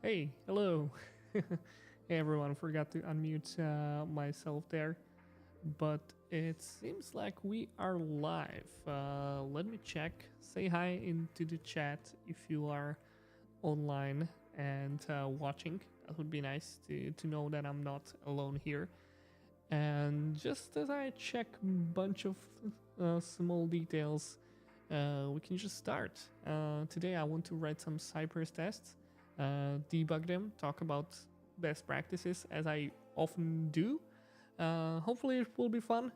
Hey, hello. Hey everyone, forgot to unmute myself there, but it seems like we are live. Let me check. Say hi into the chat if you are online and watching. That would be nice to know that I'm not alone here. And just as I check a bunch of small details, we can just start. Today I want to write some Cypress tests, debug them, talk about best practices as I often do. Hopefully it will be fun.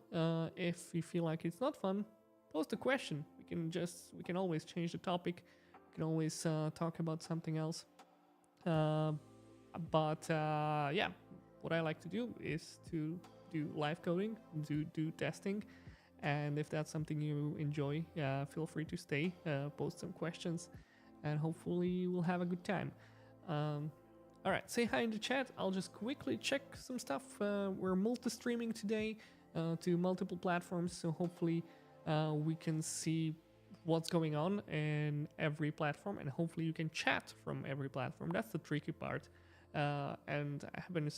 If you feel like it's not fun, post a question. We can always change the topic. We can always talk about something else. But yeah, what I like to do is to do live coding, do testing, and if that's something you enjoy, feel free to stay, post some questions, and hopefully we'll have a good time. All right, say hi in the chat. I'll just quickly check some stuff. We're multi-streaming today to multiple platforms, so hopefully we can see what's going on in every platform, and hopefully you can chat from every platform. That's the tricky part. And I haven't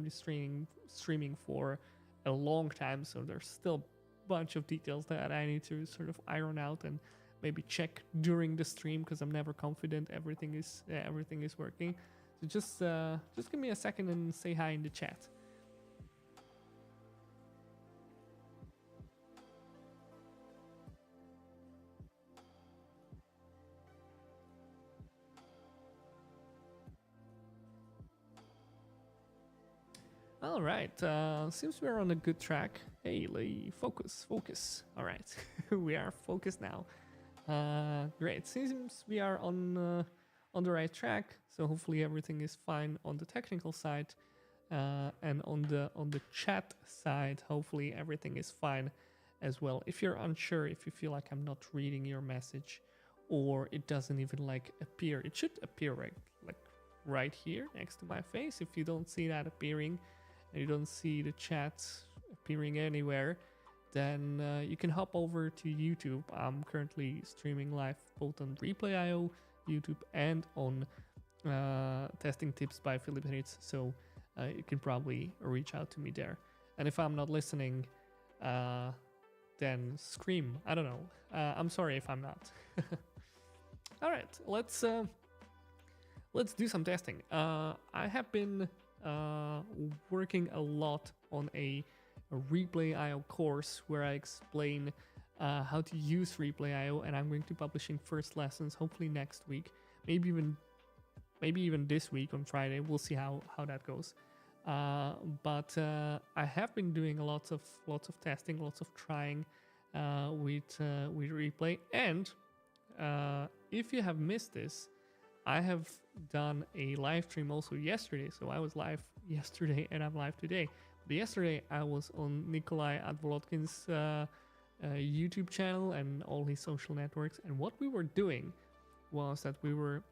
been streaming for a long time, so there's still a bunch of details that I need to sort of iron out and maybe check during the stream because I'm never confident everything is working. So just give me a second and say hi in the chat. All right, seems we're on a good track. Hey, Lee, focus. All right, we are focused now. Great, seems we are on the right track. So hopefully everything is fine on the technical side, and on the chat side, hopefully everything is fine as well. If you're unsure, if you feel like I'm not reading your message, or it doesn't even like appear, it should appear right here next to my face. If you don't see that appearing, and you don't see the chat appearing anywhere, then you can hop over to YouTube. I'm currently streaming live both on Replay.io, YouTube, and on Testing Tips by Philip Ritz, so you can probably reach out to me there. And if I'm not listening, then scream. I don't know. I'm sorry if I'm not. All right, let's do some testing. I have been working a lot on a Replay.io course where I explain how to use Replay.io, and I'm going to be publishing first lessons hopefully next week, maybe even this week on Friday. We'll see how that goes. But I have been doing lots of testing, lots of trying with Replay. And if you have missed this, I have done a live stream also yesterday. So I was live yesterday and I'm live today. But yesterday I was on Nikolai Advolotkin's YouTube channel and all his social networks. And what we were doing was that we were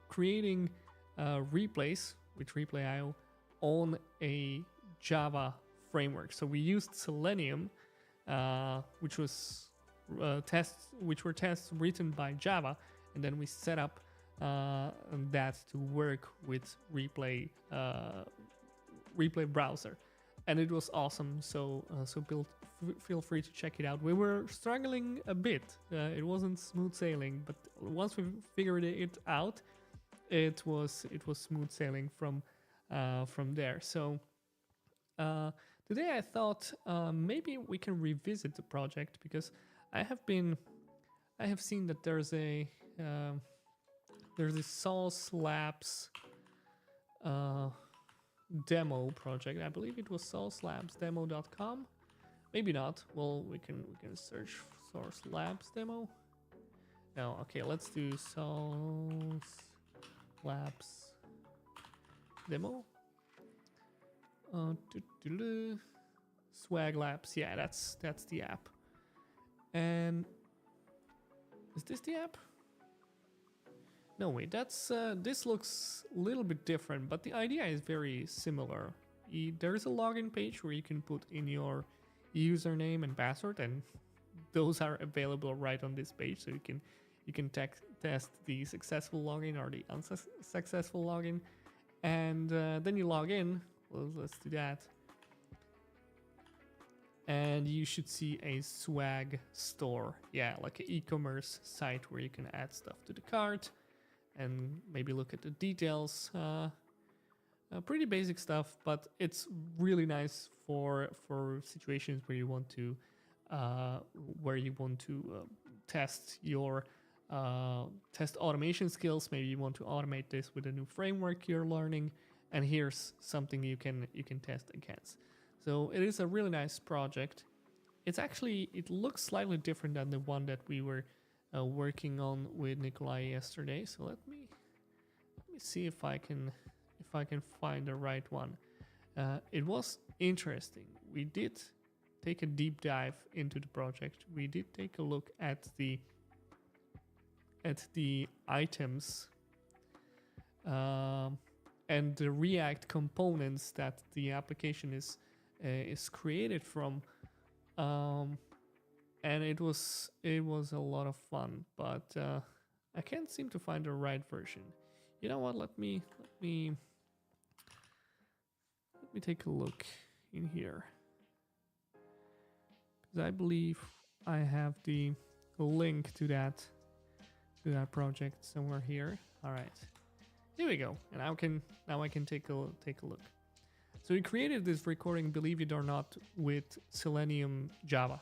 creating replays with Replay.io on a Java framework. So we used Selenium, which were tests written by Java, and then we set up that to work with Replay browser, and it was awesome. So feel free to check it out. We were struggling a bit. It wasn't smooth sailing, but once we figured it out, it was smooth sailing from there. So today I thought maybe we can revisit the project, because I have seen that there's this Sauce Labs demo project. I believe it was saucelabsdemo.com. Maybe not. Well, we can search Sauce Labs demo. No, okay, let's do Sauce Labs demo. Swag Labs, yeah, that's the app. And is this the app? No, wait, that's this looks a little bit different, but the idea is very similar. There's a login page where you can put in your username and password, and those are available right on this page, so you can You can test the successful login or the unsuccessful login, and then you log in. Well, let's do that. And you should see a swag store. Yeah, like an e-commerce site where you can add stuff to the cart and maybe look at the details. Pretty basic stuff, but it's really nice for situations where you want to test your test automation skills. Maybe you want to automate this with a new framework you're learning, and here's something you can test against. So it is a really nice project. It looks slightly different than the one that we were working on with Nikolai yesterday. So let me see if I can find the right one. It was interesting. We did take a deep dive into the project. We did take a look at the items and the React components that the application is created from, and it was a lot of fun. But I can't seem to find the right version. You know what? Let me take a look in here, because I believe I have the link to that project somewhere here. All right, here we go. And now I can take a look. So we created this recording, believe it or not, with Selenium Java,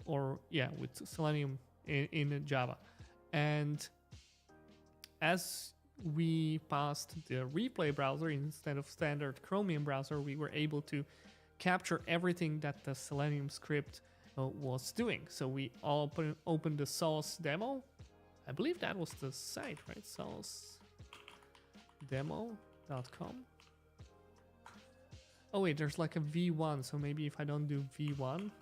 with Selenium in Java, and as we passed the replay browser instead of standard Chromium browser, we were able to capture everything that the Selenium script was doing. So we opened the source demo. I believe that was the site, right? sourcedemo.com. Oh wait, there's like a V1, so maybe if I don't do V1.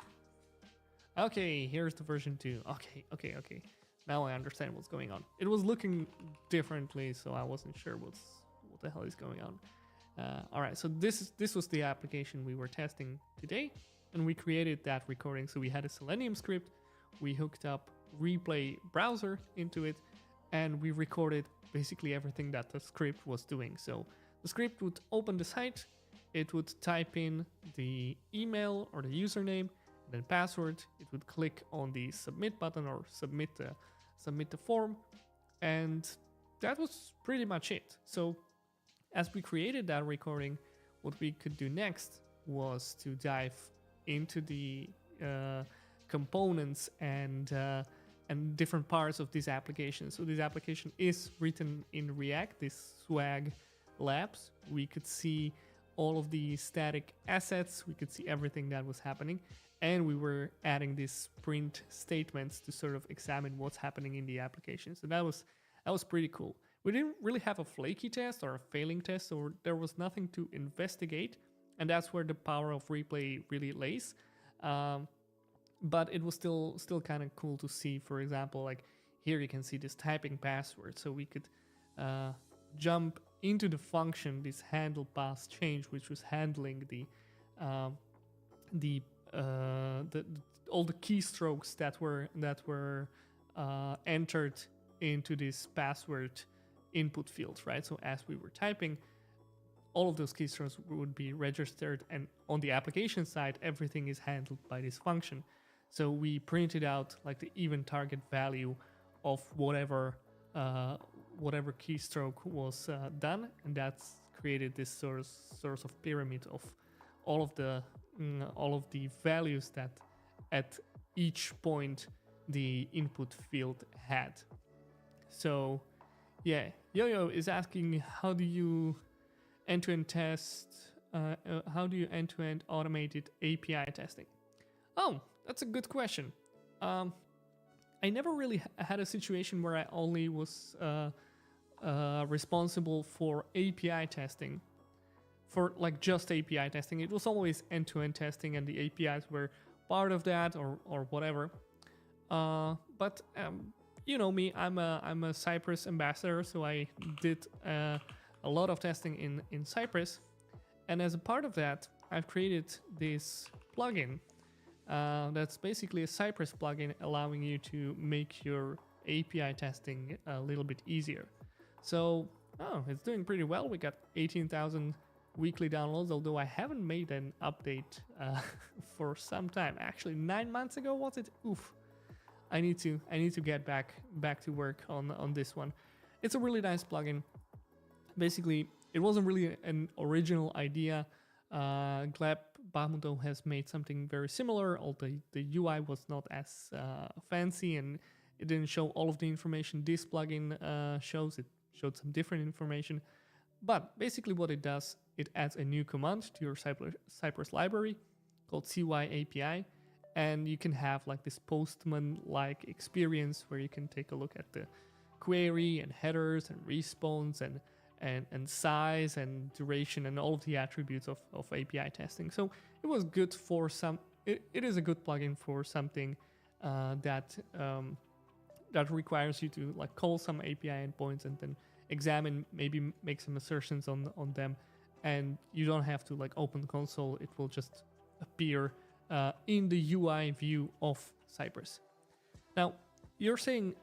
Okay, here's the version 2. Okay. Now I understand what's going on. It was looking differently, so I wasn't sure what the hell is going on. All right, so this was the application we were testing today, and we created that recording. So we had a Selenium script, we hooked up Replay browser into it, and we recorded basically everything that the script was doing. So the script would open the site, it would type in the email or the username, then password. It would click on the submit button or submit the form, and that was pretty much it. So as we created that recording, what we could do next was to dive into the components and different parts of this application. So this application is written in React, this Swag Labs. We could see all of the static assets, we could see everything that was happening, and we were adding these print statements to sort of examine what's happening in the application. So that was pretty cool. We didn't really have a flaky test or a failing test, so there was nothing to investigate, and that's where the power of Replay really lays. But it was still kind of cool to see. For example, like here you can see this typing password, so we could jump into the function, this handle pass change, which was handling all the keystrokes that were entered into this password input field, right? So as we were typing, all of those keystrokes would be registered, and on the application side, everything is handled by this function. So we printed out like the even target value of whatever keystroke was done, and that's created this source of pyramid of all of the values that at each point the input field had. So yeah, Yo-Yo is asking, how do you end-to-end test? How do you end-to-end automated API testing? Oh, that's a good question. I never really had a situation where I only was responsible for API testing, for like just API testing. It was always end-to-end testing, and the APIs were part of that or whatever. But you know me, I'm a Cypress ambassador, so I did a lot of testing in Cypress, and as a part of that, I've created this plugin That's basically a Cypress plugin allowing you to make your API testing a little bit easier. So, it's doing pretty well. We got 18,000 weekly downloads, although I haven't made an update for some time. Actually, 9 months ago, was it? Oof. I need to get back to work on this one. It's a really nice plugin. Basically, it wasn't really an original idea. Gleb Bahmuto has made something very similar, although the UI was not as fancy and it didn't show all of the information this plugin shows. It showed some different information. But basically what it does, it adds a new command to your Cypress library called CY API. And you can have like this Postman-like experience where you can take a look at the query and headers and response and size and duration and all of the attributes of API testing. So it was good for some, it is a good plugin for something that requires you to like call some API endpoints and then examine, maybe make some assertions on them. And you don't have to like open the console, it will just appear in the UI view of Cypress. Now, you're saying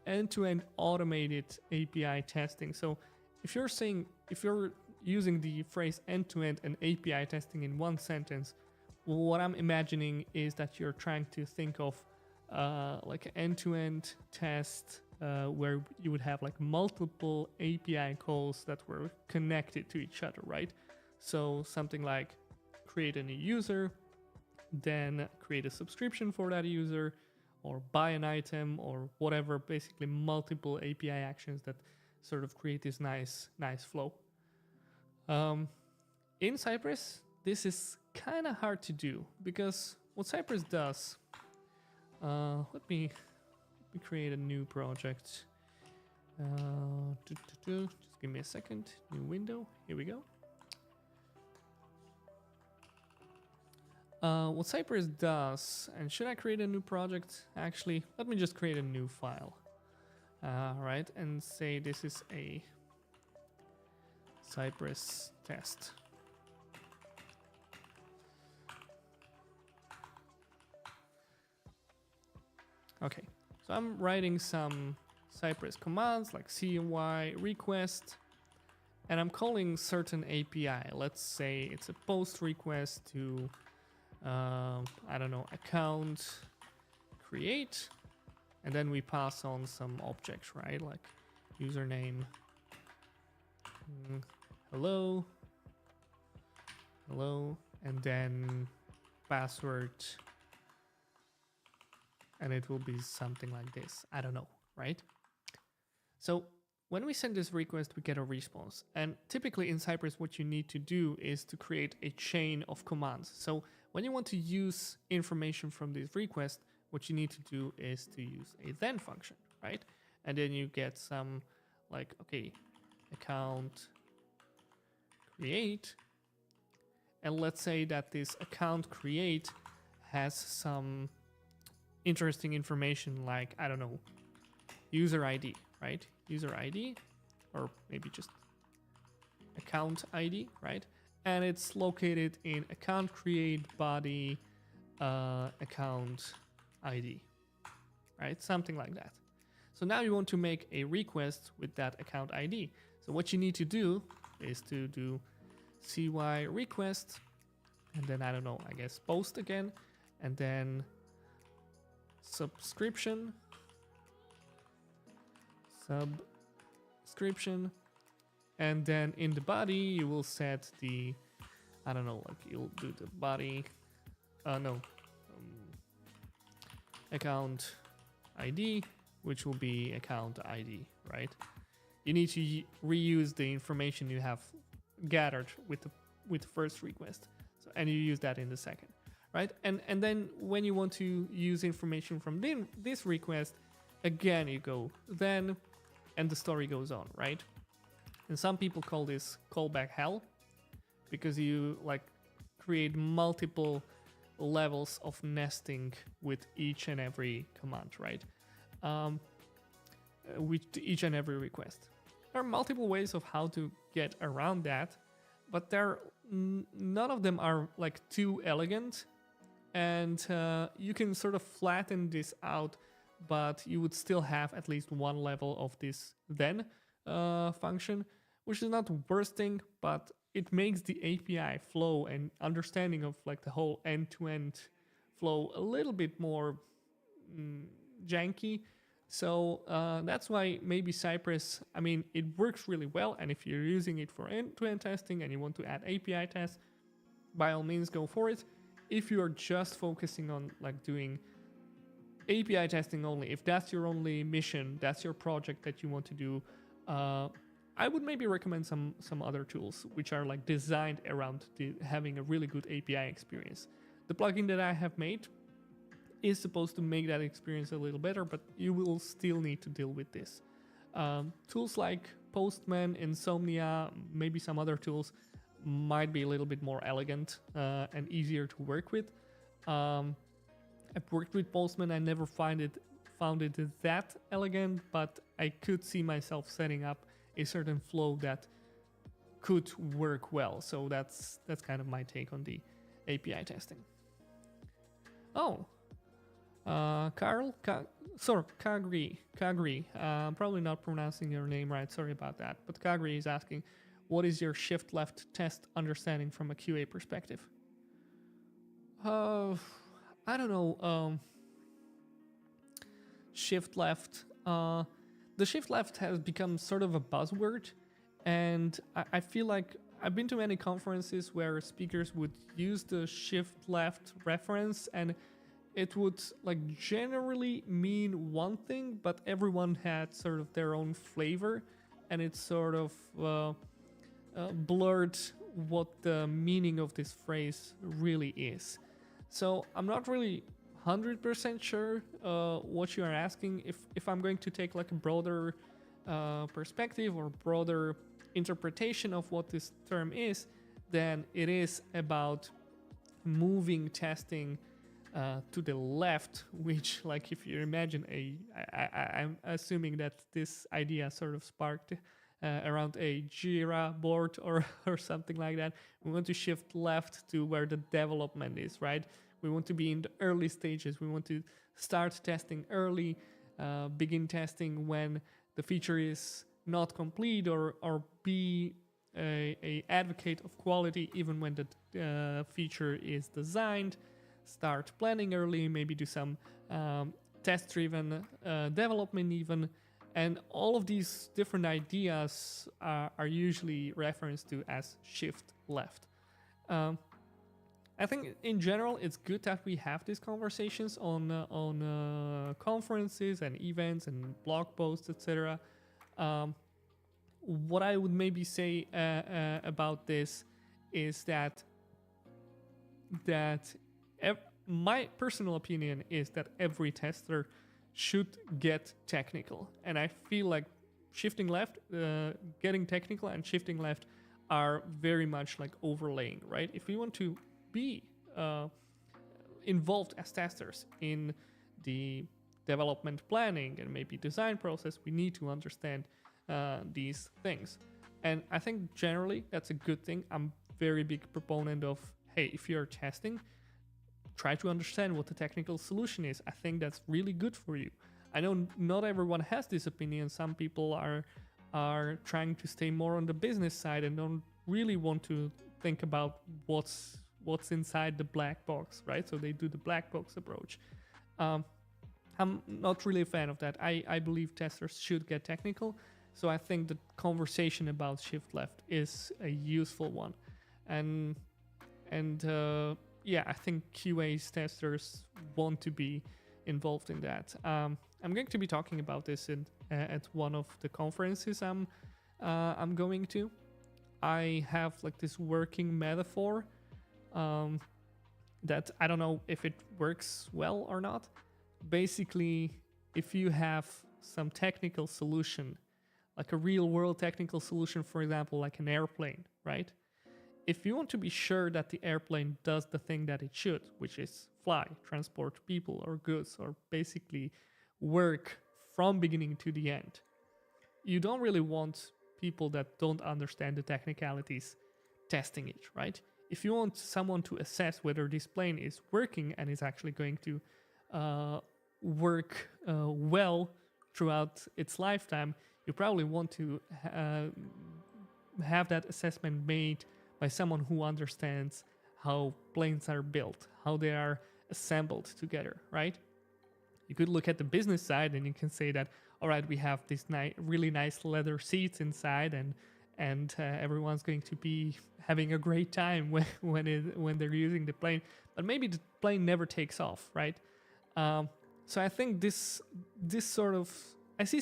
end-to-end automated API testing. So if you're using the phrase end-to-end and API testing in one sentence, what I'm imagining is that you're trying to think of like an end-to-end test where you would have like multiple API calls that were connected to each other, right? So something like create a new user, then create a subscription for that user, or buy an item, or whatever, basically multiple API actions that sort of create this nice flow. In Cypress, this is kind of hard to do, because what Cypress does, let me create a new project. Just give me a second, new window, here we go. What Cypress does, and should I create a new project? Actually, let me just create a new file. Right, and say this is a Cypress test. Okay, so I'm writing some Cypress commands like CY request, and I'm calling certain API. Let's say it's a post request to I don't know, account create, and then we pass on some objects, right? Like username, hello, and then password, and it will be something like this. I don't know, right? So when we send this request, we get a response. And typically in Cypress, what you need to do is to create a chain of commands. So when you want to use information from this request, what you need to do is to use a then function, right? And then you get some like, okay, account create. And let's say that this account create has some interesting information like, I don't know, user ID, right? User ID, or maybe just account ID, right? And it's located in account create body account ID, right? Something like that. So now you want to make a request with that account ID. So what you need to do is to do CY request, and then I don't know, I guess post again, and then subscription, and then in the body you will set the, I don't know, like you'll do the body, account ID, which will be account ID, right? You need to reuse the information you have gathered with the first request, so, and you use that in the second, right? And then when you want to use information from this request, again you go then, and the story goes on, right? And some people call this callback hell, because you like create multiple levels of nesting with each and every command, right? With each and every request. There are multiple ways of how to get around that, but none of them are like too elegant and you can sort of flatten this out, but you would still have at least one level of this then function, which is not the worst thing, but it makes the API flow and understanding of like the whole end-to-end flow a little bit more janky. So that's why maybe Cypress, I mean, it works really well. And if you're using it for end-to-end testing and you want to add API tests, by all means go for it. If you are just focusing on like doing API testing only, if that's your only mission, that's your project that you want to do, I would maybe recommend some other tools which are like designed around having a really good API experience. The plugin that I have made is supposed to make that experience a little better, but you will still need to deal with this. Tools like Postman, Insomnia, maybe some other tools might be a little bit more elegant and easier to work with. I've worked with Postman. I never found it that elegant, but I could see myself setting up a certain flow that could work well. So that's kind of my take on the API testing. Oh, Kagri, probably not pronouncing your name right, sorry about that. But Kagri is asking, what is your shift left test understanding from a QA perspective? I don't know. Shift left. The shift left has become sort of a buzzword, and I feel like I've been to many conferences where speakers would use the shift left reference, and it would like generally mean one thing, but everyone had sort of their own flavor, and it sort of blurred what the meaning of this phrase really is. So I'm not really 100% sure what you are asking. If I'm going to take like a broader perspective or broader interpretation of what this term is, then it is about moving testing to the left, which, like, if you imagine I'm assuming that this idea sort of sparked around a Jira board or something like that. We want to shift left to where the development is, right? We want to be in the early stages. We want to start testing early, begin testing when the feature is not complete, or be a advocate of quality even when the feature is designed. Start planning early, maybe do some test-driven development even. And all of these different ideas are usually referenced to as shift left. I think in general it's good that we have these conversations on conferences and events and blog posts, etc. What I would maybe say about this is that my personal opinion is that every tester should get technical, and I feel like shifting left, getting technical and shifting left are very much like overlaying, right? If we want to be involved as testers in the development planning and maybe design process, we need to understand these things. And I think generally that's a good thing. I'm very big proponent of, hey, if you're testing, try to understand what the technical solution is. I think that's really good for you. I know not everyone has this opinion. Some people are trying to stay more on the business side and don't really want to think about what's inside the black box, right? So they do the black box approach. I'm not really a fan of that. I believe testers should get technical. So I think the conversation about shift left is a useful one. And yeah, I think QA's testers want to be involved in that. I'm going to be talking about this at one of the conferences I'm going to. I have like this working metaphor that I don't know if it works well or not. Basically, if you have some technical solution, like a real world technical solution, for example, like an airplane, right? If you want to be sure that the airplane does the thing that it should, which is fly, transport people or goods, or basically work from beginning to the end, you don't really want people that don't understand the technicalities testing it, right? if you want someone to assess whether this plane is working and is actually going to work well throughout its lifetime, you probably want to have that assessment made by someone who understands how planes are built, how they are assembled together, right? You could look at the business side and you can say that, all right, we have these really nice leather seats inside, and everyone's going to be having a great time when they're using the plane, but maybe the plane never takes off, right? So I think this sort of, I see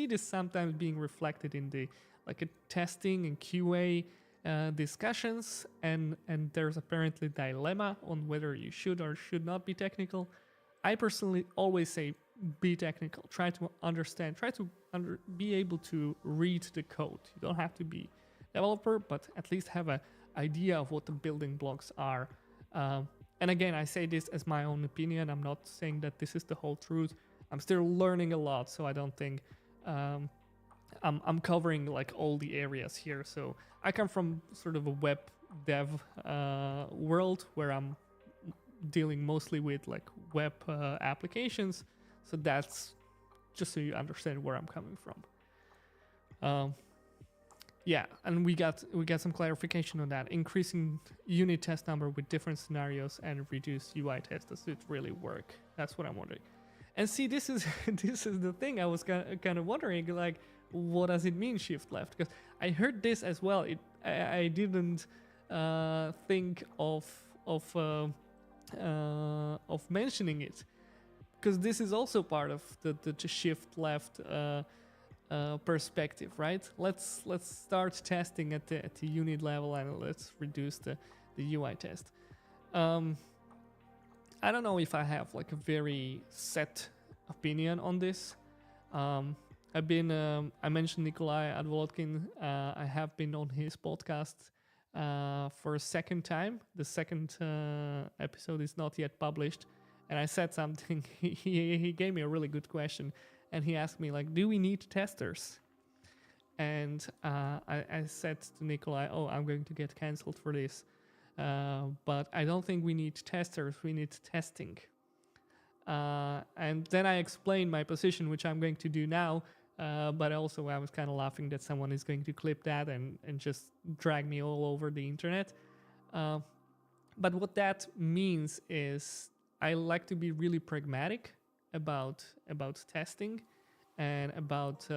this sometimes being reflected in the like a testing and QA discussions, and there's apparently dilemma on whether you should or should not be technical. I personally always say be technical. Try to understand. Be able to read the code. You don't have to be developer, but at least have an idea of what the building blocks are. And again, I say this as my own opinion. I'm not saying that this is the whole truth. I'm still learning a lot, so I don't think I'm covering like all the areas here. So I come from sort of a web dev world where I'm dealing mostly with like web applications. So that's just so you understand where I'm coming from. Yeah, and we got some clarification on that. Increasing unit test number with different scenarios and reduce UI tests. Does it really work? That's what I'm wondering. And see, this is this is the thing I was kind of wondering, like, what does it mean shift left? Because I heard this as well. I didn't think of mentioning it, because this is also part of the shift left perspective, right? Let's start testing at the unit level and let's reduce the UI test. I don't know if I have like a very set opinion on this. I've been I mentioned Nikolai Advolotkin. I have been on his podcast for a second time. The second episode is not yet published, and I said something. He gave me a really good question, and he asked me like, "Do we need testers?" And I said to Nikolai, "Oh, I'm going to get cancelled for this, but I don't think we need testers. We need testing." And then I explained my position, which I'm going to do now. But also I was kind of laughing that someone is going to clip that and just drag me all over the internet. But what that means is I like to be really pragmatic about testing and about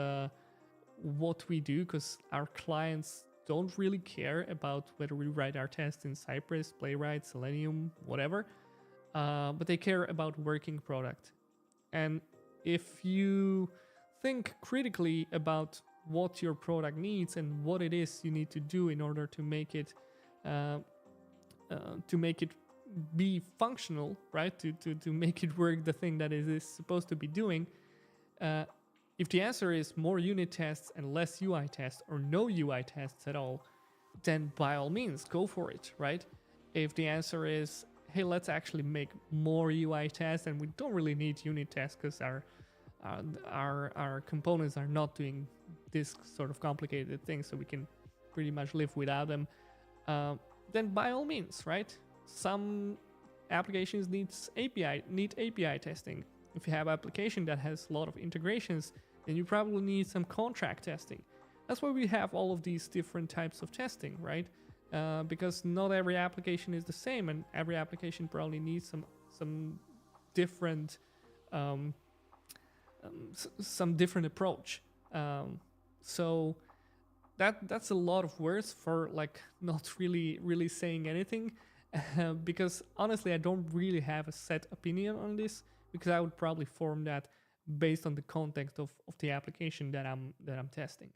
what we do, because our clients don't really care about whether we write our tests in Cypress, Playwright, Selenium, whatever, but they care about working product. And if you think critically about what your product needs and what it is you need to do in order to make it be functional, right? To make it work the thing that it is supposed to be doing. If the answer is more unit tests and less UI tests, or no UI tests at all, then by all means go for it, right? If the answer is, hey, let's actually make more UI tests and we don't really need unit tests because our components are not doing this sort of complicated thing, so we can pretty much live without them, then by all means, right? Some applications need API testing. If you have an application that has a lot of integrations, then you probably need some contract testing. That's why we have all of these different types of testing, right? Because not every application is the same, and every application probably needs some different approach. So that's a lot of words for like not really saying anything, because honestly I don't really have a set opinion on this, because I would probably form that based on the context of the application that I'm testing.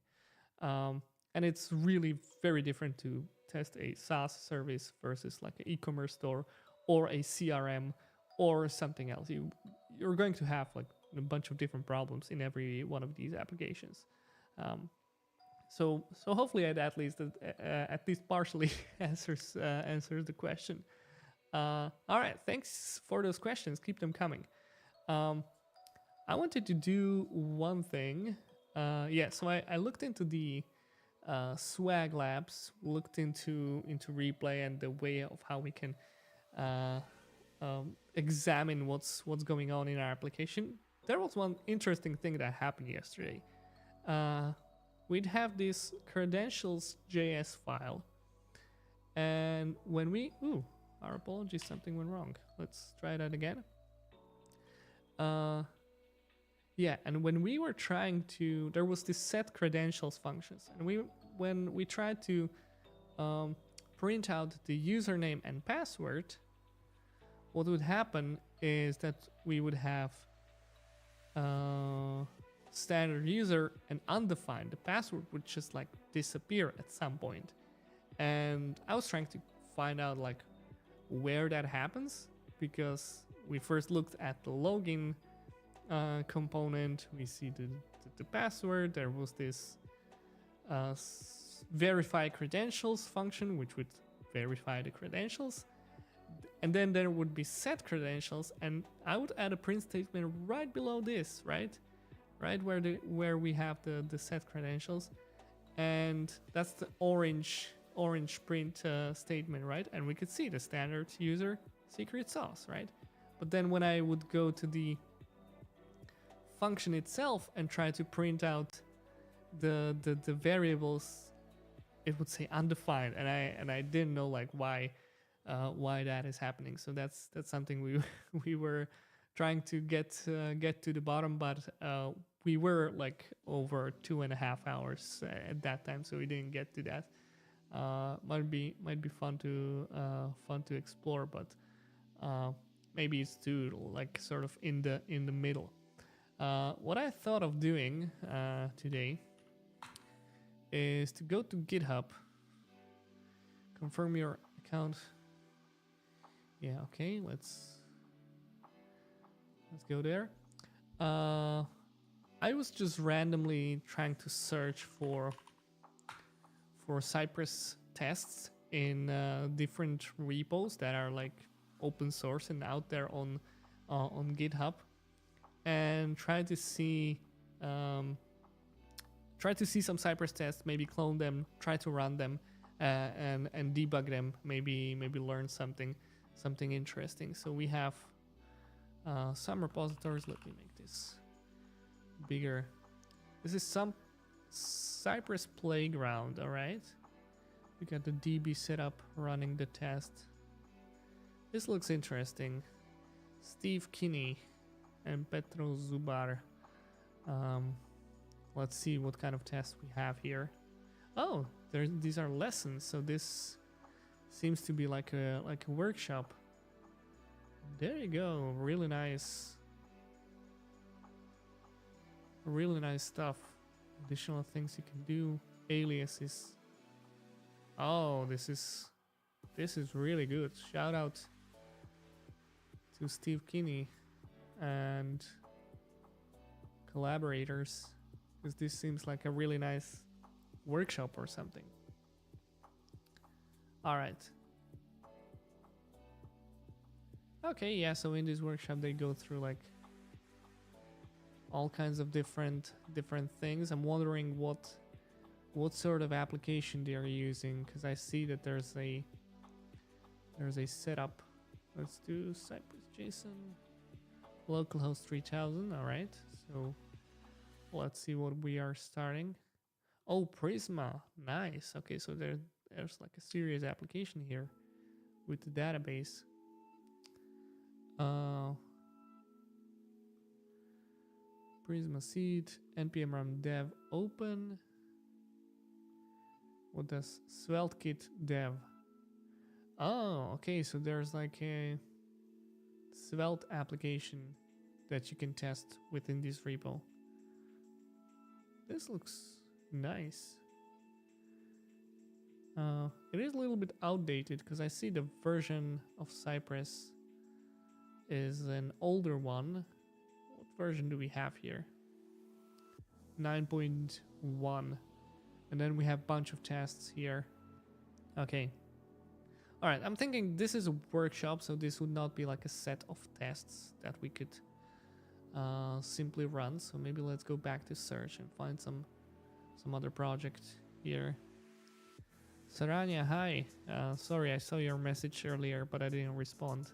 And it's really very different to test a SaaS service versus like an e-commerce store or a CRM or something else. You're going to have like a bunch of different problems in every one of these applications. So hopefully it at least partially answers the question. All right, thanks for those questions. Keep them coming. I wanted to do one thing. So I looked into the Swag Labs looked into replay and the way of how we can uh, examine what's going on in our application, there was one interesting thing that happened yesterday. We'd have this credentials.js file, and when we our apologies, something went wrong. Let's try that again. Yeah, and when we were trying to, there was this set credentials functions, and when we tried to print out the username and password, what would happen is that we would have standard user and undefined. The password would just like disappear at some point. And I was trying to find out like where that happens, because we first looked at the login component. We see the password. There was this verify credentials function, which would verify the credentials. And then there would be set credentials, and I would add a print statement right below this, right where we have the set credentials, and that's the orange print statement, right? And we could see the standard user secret sauce, right? But then when I would go to the function itself and try to print out the variables, it would say undefined, and I didn't know like why that is happening. So that's something we were trying to get to the bottom, but we were like over 2.5 hours at that time, so we didn't get to that. Might be fun to explore, but maybe it's too like sort of in the middle. What I thought of doing today is to go to GitHub, confirm your account. Yeah, okay, let's go there. I was just randomly trying to search for Cypress tests in different repos that are like open source and out there on GitHub, and try to see some Cypress tests, maybe clone them, try to run them, and debug them, maybe learn something interesting. So we have some repositories. Let me make this bigger. This is some Cypress playground. All right, we got the DB setup running the test. This looks interesting. Steve Kinney and Petro Zubar. Let's see what kind of tests we have here. Oh, these are lessons. So this seems to be like a workshop. There you go. Really nice stuff. Additional things you can do. Aliases. Oh, this is really good. Shout out to Steve Kinney and collaborators, because this seems like a really nice workshop or something. All right. Okay, yeah, so in this workshop they go through like all kinds of different things. I'm wondering what sort of application they are using, because I see that there's a setup. Let's do Cypress JSON localhost 3000. All right, so let's see what we are starting. Oh, Prisma, nice. Okay, so there's like a serious application here with the database. Prisma seed, npm run dev open. What does SvelteKit dev? Oh, okay, so there's like a Svelte application that you can test within this repo. This looks nice. It is a little bit outdated because I see the version of Cypress is an older one. What version do we have here? 9.1. And then we have a bunch of tests here. Okay. All right, I'm thinking this is a workshop, so this would not be like a set of tests that we could simply run. So maybe let's go back to search and find some other project here. Saranya, hi. Sorry, I saw your message earlier, but I didn't respond.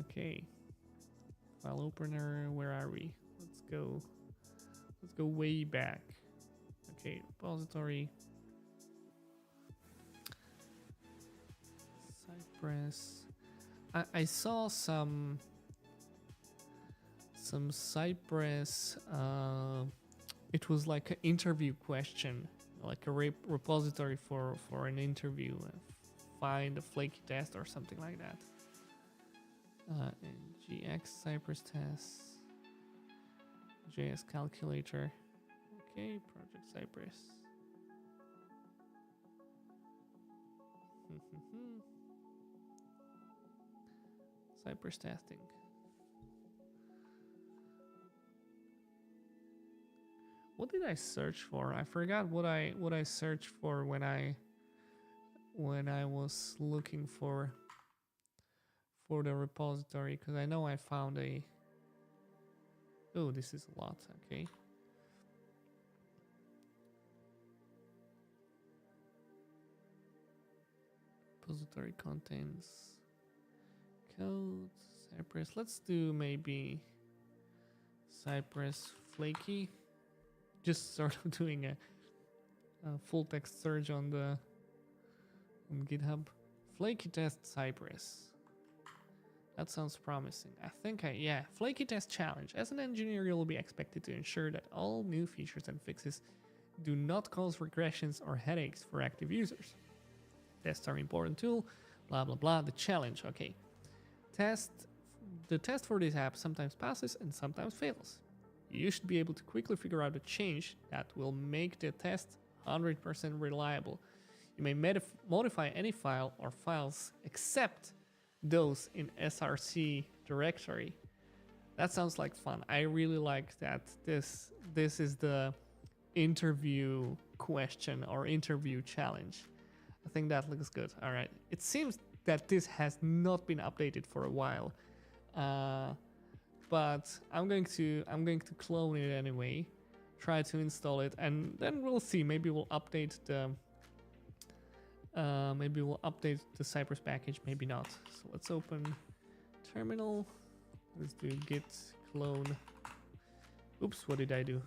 Okay. File opener, where are we? Let's go. Let's go way back. Okay, repository. Cypress. I saw some Cypress. It was like an interview question, like a repository for an interview. Find a flaky test or something like that. GX Cypress test. JS calculator. Okay, Project Cypress. Cypress testing. What did I search for? I forgot what I searched for when I was looking for the repository, because I know I found a. Oh, this is a lot. Okay. Repository contains code, Cypress. Let's do maybe Cypress flaky. Just sort of doing a full text search on GitHub. Flaky test Cypress. That sounds promising. I think yeah, flaky test challenge. As an engineer, you'll be expected to ensure that all new features and fixes do not cause regressions or headaches for active users. Tests are an important tool, blah blah blah. The challenge, okay. The test for this app sometimes passes and sometimes fails. You should be able to quickly figure out a change that will make the test 100% reliable. You may modify any file or files except those in src directory. That sounds like fun. I really like that this is the interview question or interview challenge. I think that looks good. All right. It seems that this has not been updated for a while, but I'm going to clone it anyway. Try to install it, and then we'll see. Maybe we'll update the Cypress package. Maybe not. So let's open terminal. Let's do git clone. Oops, what did I do?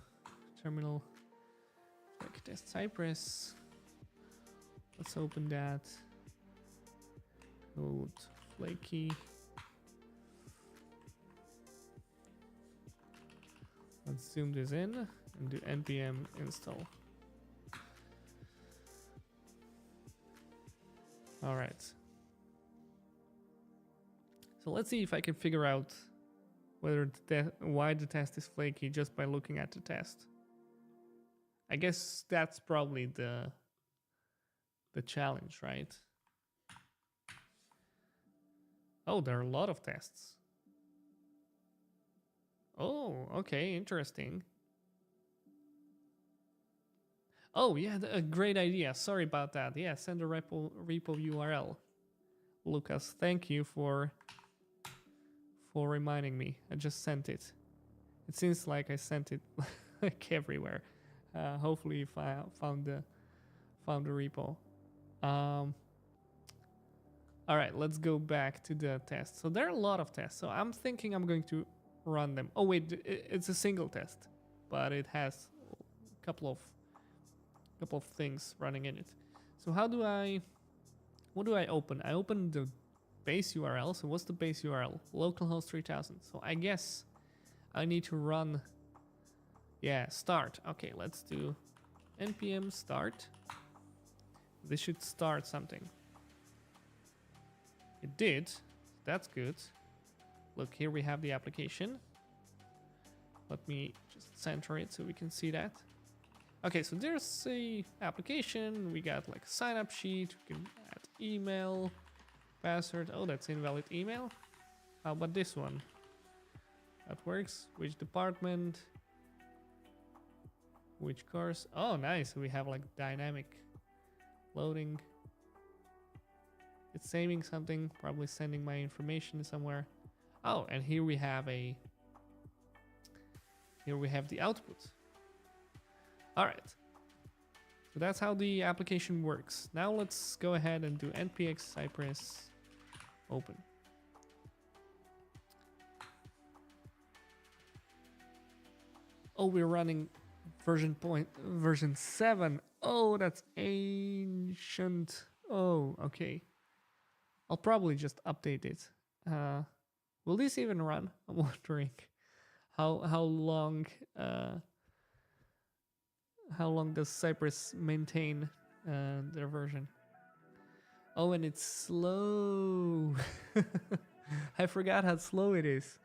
Terminal. Like test Cypress. Let's open that. Code flaky. Let's zoom this in and do npm install. All right. So let's see if I can figure out whether why the test is flaky just by looking at the test. I guess that's probably the challenge, right? Oh, there are a lot of tests. Oh, okay, interesting. Oh, yeah, a great idea. Sorry about that. Yeah, send a repo URL. Lucas, thank you for reminding me. I just sent it. It seems like I sent it like everywhere. Hopefully, if I found the repo. All right, let's go back to the test. So there are a lot of tests. So I'm thinking I'm going to run them. Oh wait, it's a single test, but it has a couple of things running in it. So what do I open? I open the base URL. So what's the base URL? Localhost 3000. So I guess I need to run, yeah, start. Okay, let's do npm start. This should start something. It did. That's good. Look, here we have the application. Let me just center it so we can see that. Okay, so there's a application. We got like a sign up sheet. We can add email, password. Oh, that's invalid email. How about this one? That works. Which department? Which course? Oh, nice. We have like dynamic loading. It's saving something, probably sending my information somewhere. Oh, and here we have a here we have the output. All right. So that's how the application works. Now let's go ahead and do npx cypress open. Oh, we're running version 7. Oh, that's ancient. Oh, okay. I'll probably just update it. Will this even run? I'm wondering how long does Cypress maintain their version? Oh, and it's slow. I forgot how slow it is,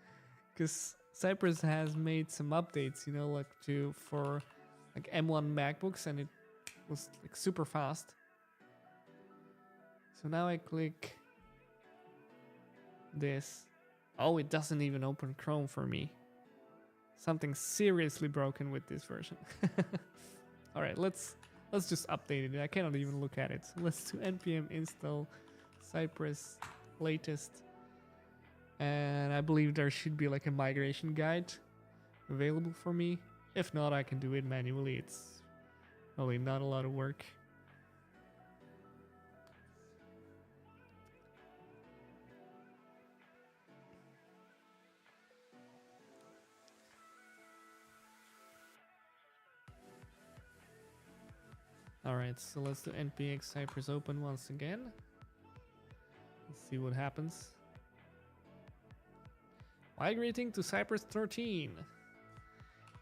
because Cypress has made some updates, you know, like for M1 MacBooks, and it was like super fast. So now I click this. Oh, it doesn't even open Chrome for me. Something seriously broken with this version. All right, let's just update it. I cannot even look at it. So let's do npm install Cypress latest. And I believe there should be like a migration guide available for me. If not, I can do it manually. It's probably not a lot of work. All right, so let's do npx cypress open once again. Let's see what happens. Migrating to Cypress 13.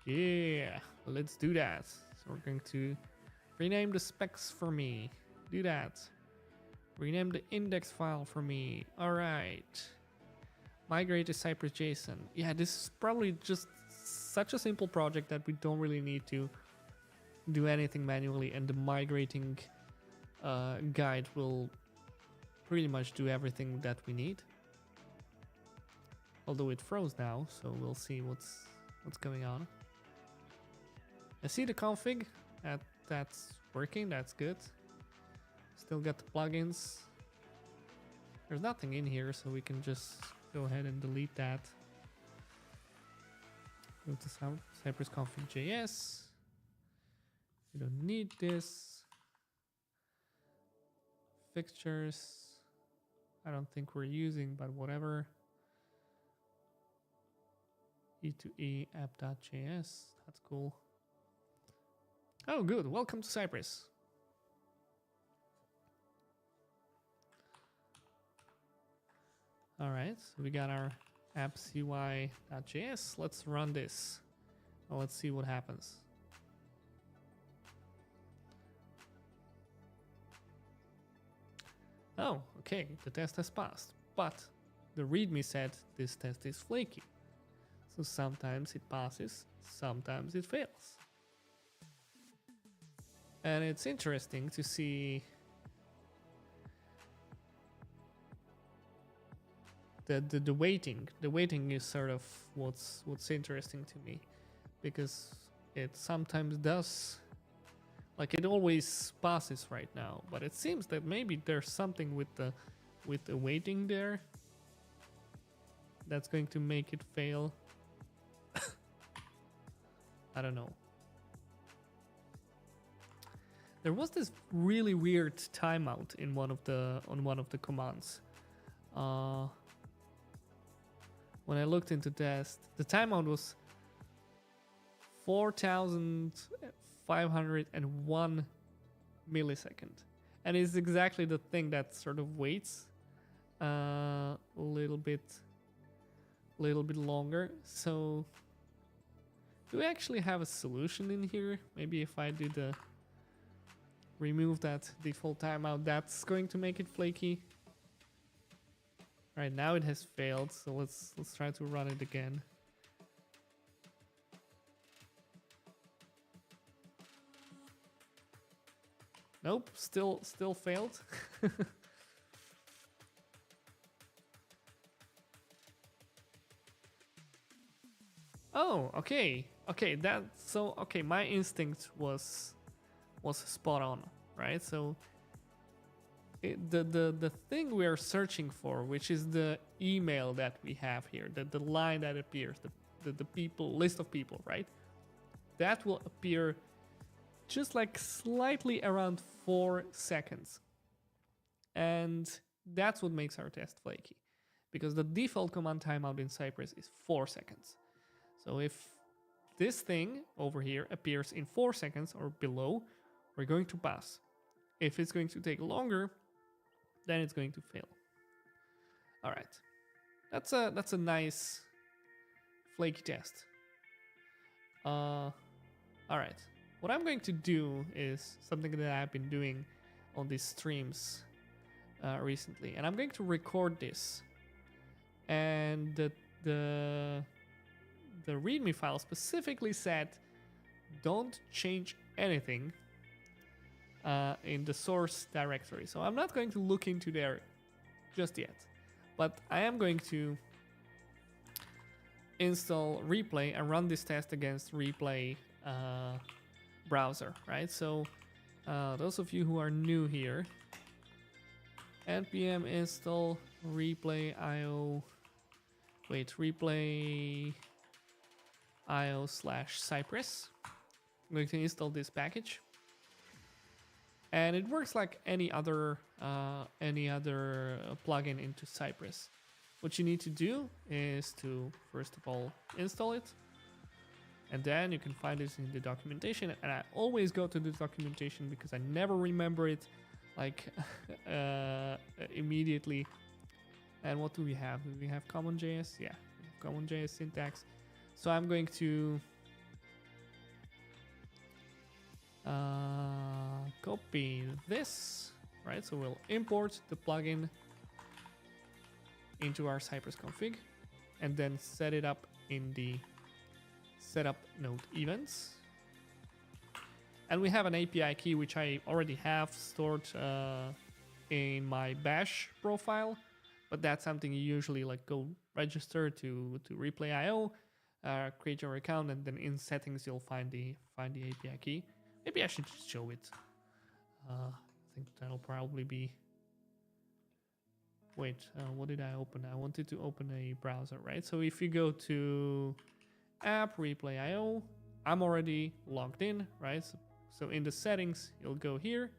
Yeah, let's do that. So we're going to rename the specs for me. Do that. Rename the index file for me. All right. Migrate to Cypress JSON. Yeah, this is probably just such a simple project that we don't really need to do anything manually, and the migrating guide will pretty much do everything that we need. Although it froze now, so we'll see what's going on. I see the config. That's working. That's good. Still got the plugins. There's nothing in here, so we can just go ahead and delete that. Go to Cypress config.js. We don't need this. Fixtures. I don't think we're using, but whatever. e2e app.js. That's cool. Oh, good. Welcome to Cypress. All right, so we got our appcy.js. Let's run this. Well, let's see what happens. Oh, okay, the test has passed, but the README said this test is flaky. So sometimes it passes, sometimes it fails. And it's interesting to see the weighting. The weighting is sort of what's interesting to me, because it sometimes does, like it always passes right now, but it seems that maybe there's something with the weighting there that's going to make it fail. I don't know. There was this really weird timeout in one of the commands. When I looked into test, the timeout was 4,501 millisecond, and it's exactly the thing that sort of waits a little bit longer. So do we actually have a solution in here? Maybe if I do the remove that default timeout, that's going to make it flaky. Right now it has failed, so let's try to run it again. Nope, still failed. Oh, okay. Okay, okay, my instinct was spot on, right? So the thing we are searching for, which is the email that we have here, the line that appears, the people list of people, right? That will appear just like slightly around 4 seconds. And that's what makes our test flaky, because the default command timeout in Cypress is 4 seconds. So if this thing over here appears in 4 seconds or below, we're going to pass. If it's going to take longer, then it's going to fail. All right, that's a nice flaky test. All right, what I'm going to do is something that I've been doing on these streams recently, and I'm going to record this, and the README file specifically said don't change anything in the source directory. So I'm not going to look into there just yet, but I am going to install Replay and run this test against Replay browser, right? So those of you who are new here, npm install replay io, replay io/cypress. I'm going to install this package, and it works like any other plugin into Cypress. What you need to do is to first of all install it, and then you can find this in the documentation. And I always go to the documentation because I never remember it like immediately. And what do we have? Do we have CommonJS? Yeah, CommonJS syntax. So I'm going to copy this, right? So we'll import the plugin into our Cypress config and then set it up in the setup node events. And we have an API key which I already have stored in my bash profile, but that's something you usually like go register to Replay.io, create your account, and then in settings you'll find the API key. Maybe I should just show it. I think that'll probably be. Wait, what did I open? I wanted to open a browser, right? So if you go to app Replay.io, I'm already logged in, right? So in the settings, you'll go here,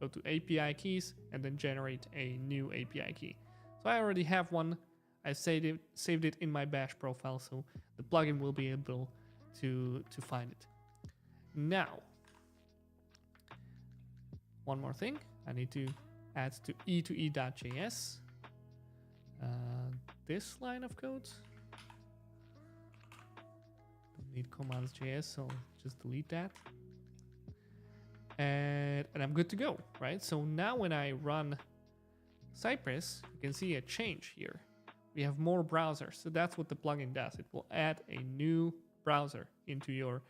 go to API keys, and then generate a new API key. So I already have one. I saved it in my bash profile, so the plugin will be able to find it. Now, one more thing, I need to add to e2e.js this line of code. Don't need commands.js, so just delete that. And I'm good to go, right? So now when I run Cypress, you can see a change here. We have more browsers, so that's what the plugin does. It will add a new browser into your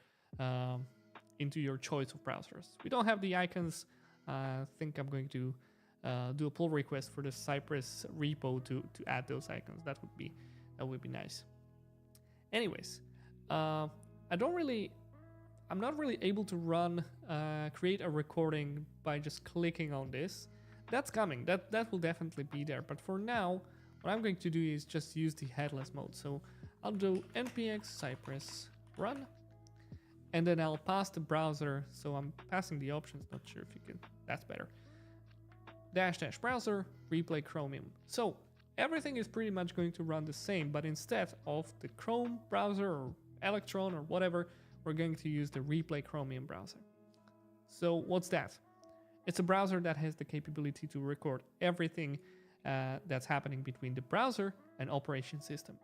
choice of browsers. We don't have the icons. I think I'm going to do a pull request for the Cypress repo to add those icons. That would be nice. Anyways, I'm not really able to create a recording by just clicking on this. That's coming. That will definitely be there. But for now, what I'm going to do is just use the headless mode. So I'll do npx cypress run, and then I'll pass the browser. So I'm passing the options. Not sure if you can. That's better. -- browser replay chromium. So everything is pretty much going to run the same, but instead of the Chrome browser or Electron or whatever, we're going to use the Replay Chromium browser. So what's that? It's a browser that has the capability to record everything that's happening between the browser and operation system.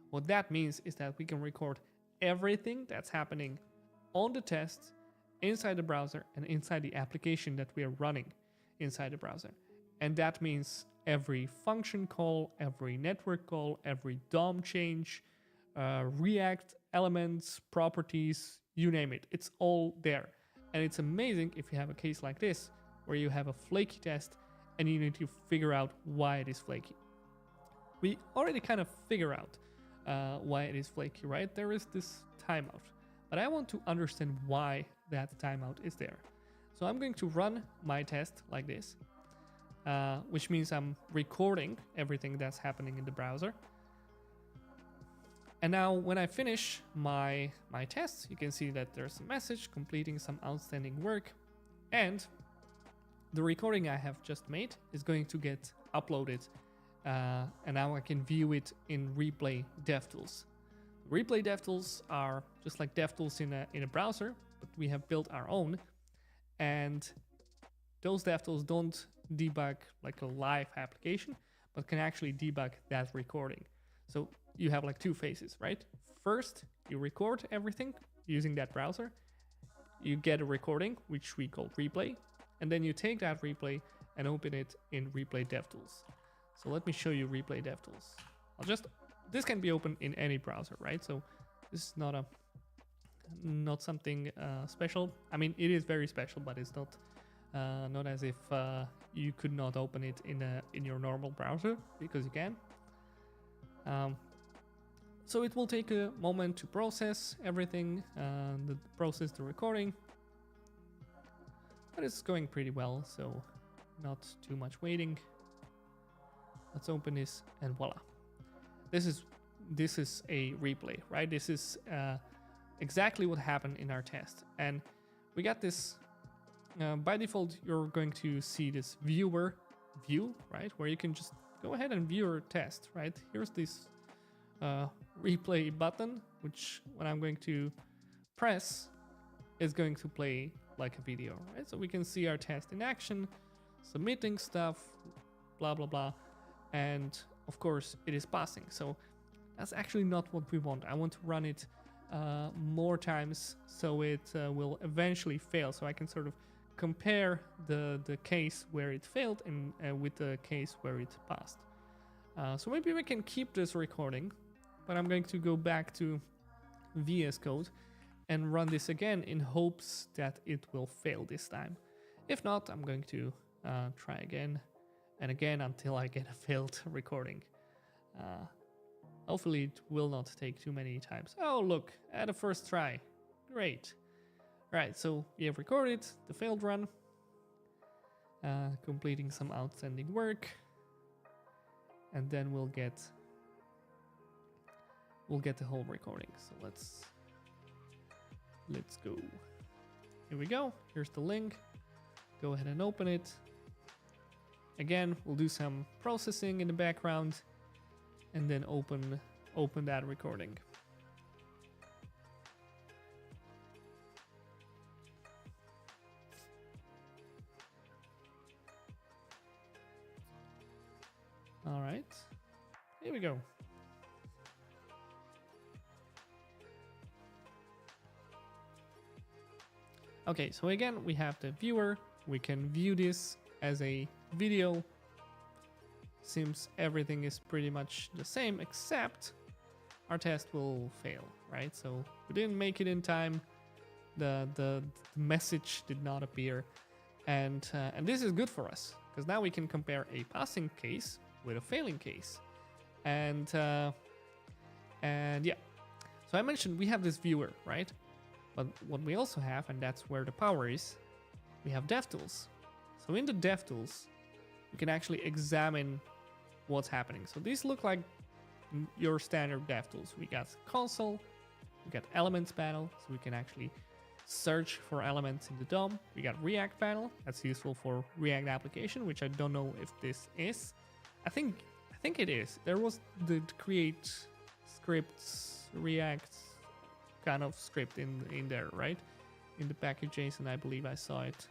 What that means is that we can record everything that's happening on the test inside the browser and inside the application that we are running inside the browser. And that means every function call, every network call, every DOM change, React elements, properties, you name it. It's all there. And it's amazing if you have a case like this, where you have a flaky test and you need to figure out why it is flaky. We already kind of figure out why it is flaky, right? There is this timeout, but I want to understand why that timeout is there. So I'm going to run my test like this, which means I'm recording everything that's happening in the browser. And now when I finish my tests, you can see that there's a message completing some outstanding work, and the recording I have just made is going to get uploaded, and now I can view it in Replay DevTools. Replay DevTools are just like DevTools in a browser, but we have built our own, and those DevTools don't debug like a live application, but can actually debug that recording. So you have like two phases, right? First, you record everything using that browser. You get a recording, which we call replay, and then you take that replay and open it in Replay DevTools. So let me show you Replay DevTools. This can be opened in any browser, right? So this is not something special. I mean, it is very special, but it's not as if you could not open it in your normal browser, because you can. So it will take a moment to process everything, process the recording, but it's going pretty well, so not too much waiting. Let's open this, and voila. This is a replay, right? This is exactly what happened in our test, and we got this. By default, you're going to see this viewer view, right, where you can just go ahead and view your test, right? Here's this replay button, which when I'm going to press is going to play like a video, right? So we can see our test in action, submitting stuff, blah blah blah, and of course it is passing. So that's actually not what we want. I want to run it more times so it will eventually fail, so I can sort of compare the case where it failed and with the case where it passed. So maybe we can keep this recording, but I'm going to go back to VS Code and run this again in hopes that it will fail this time. If not, I'm going to try again and again until I get a failed recording. Hopefully it will not take too many times. Oh, look, at a first try. Great. Right, so we have recorded the failed run, completing some outstanding work, and then we'll get the whole recording. So let's go. Here we go. Here's the link. Go ahead and open it. Again, we'll do some processing in the background, and then open that recording. All right, here we go. Okay, so again, we have the viewer. We can view this as a video. Seems everything is pretty much the same, except our test will fail, right? So we didn't make it in time. The message did not appear, and this is good for us because now we can compare a passing case with a failing case, and yeah. So I mentioned we have this viewer, right? But what we also have, and that's where the power is, we have DevTools. So in the DevTools, we can actually examine what's happening. So these look like your standard DevTools. We got console, we got elements panel, so we can actually search for elements in the DOM. We got React panel, that's useful for React application, which I don't know if this is. I think it is. There was the create scripts React kind of script in there, right? In the package JSON, I believe I saw it.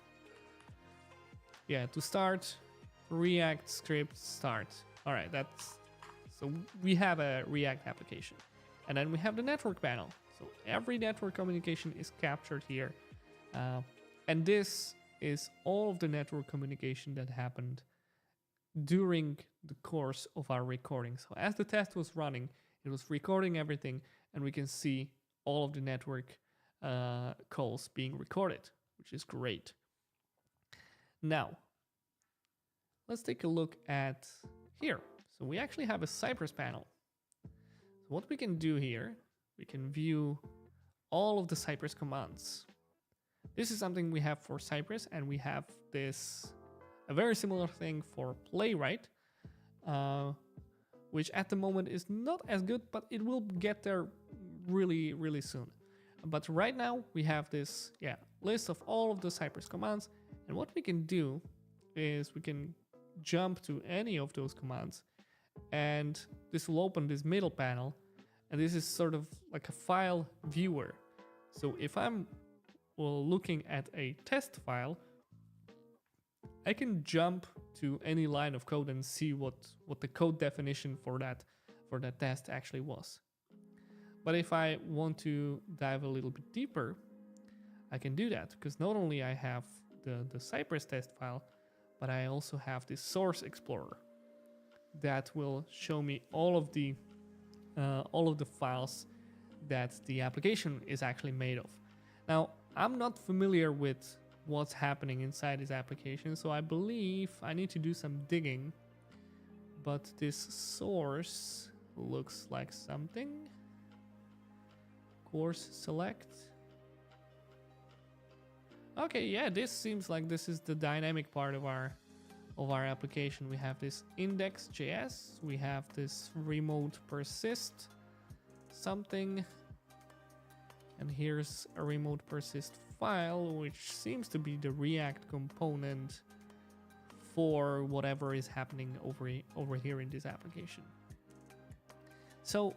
Yeah, to start, React script start. All right, so we have a React application, and then we have the network panel. So every network communication is captured here, and this is all of the network communication that happened during the course of our recording. So as the test was running, it was recording everything, and we can see all of the network calls being recorded, which is great. Now, let's take a look at here. So we actually have a Cypress panel. So what we can do here, we can view all of the Cypress commands. This is something we have for Cypress, and we have a very similar thing for Playwright, which at the moment is not as good, but it will get there really soon. But right now we have this list of all of the Cypress commands, and what we can do is we can jump to any of those commands, and this will open this middle panel, and this is sort of like a file viewer. So if I'm looking at a test file, I can jump to any line of code and see what the code definition for that test actually was. But if I want to dive a little bit deeper, I can do that, because not only I have the Cypress test file, but I also have this source explorer that will show me all of the files that the application is actually made of. Now, I'm not familiar with what's happening inside this application, so I believe I need to do some digging, but this source looks like something. Course select. Okay, yeah, this seems like this is the dynamic part of our application. We have this index.js, we have this remote persist something, and here's a remote persist file, which seems to be the React component for whatever is happening over here in this application. So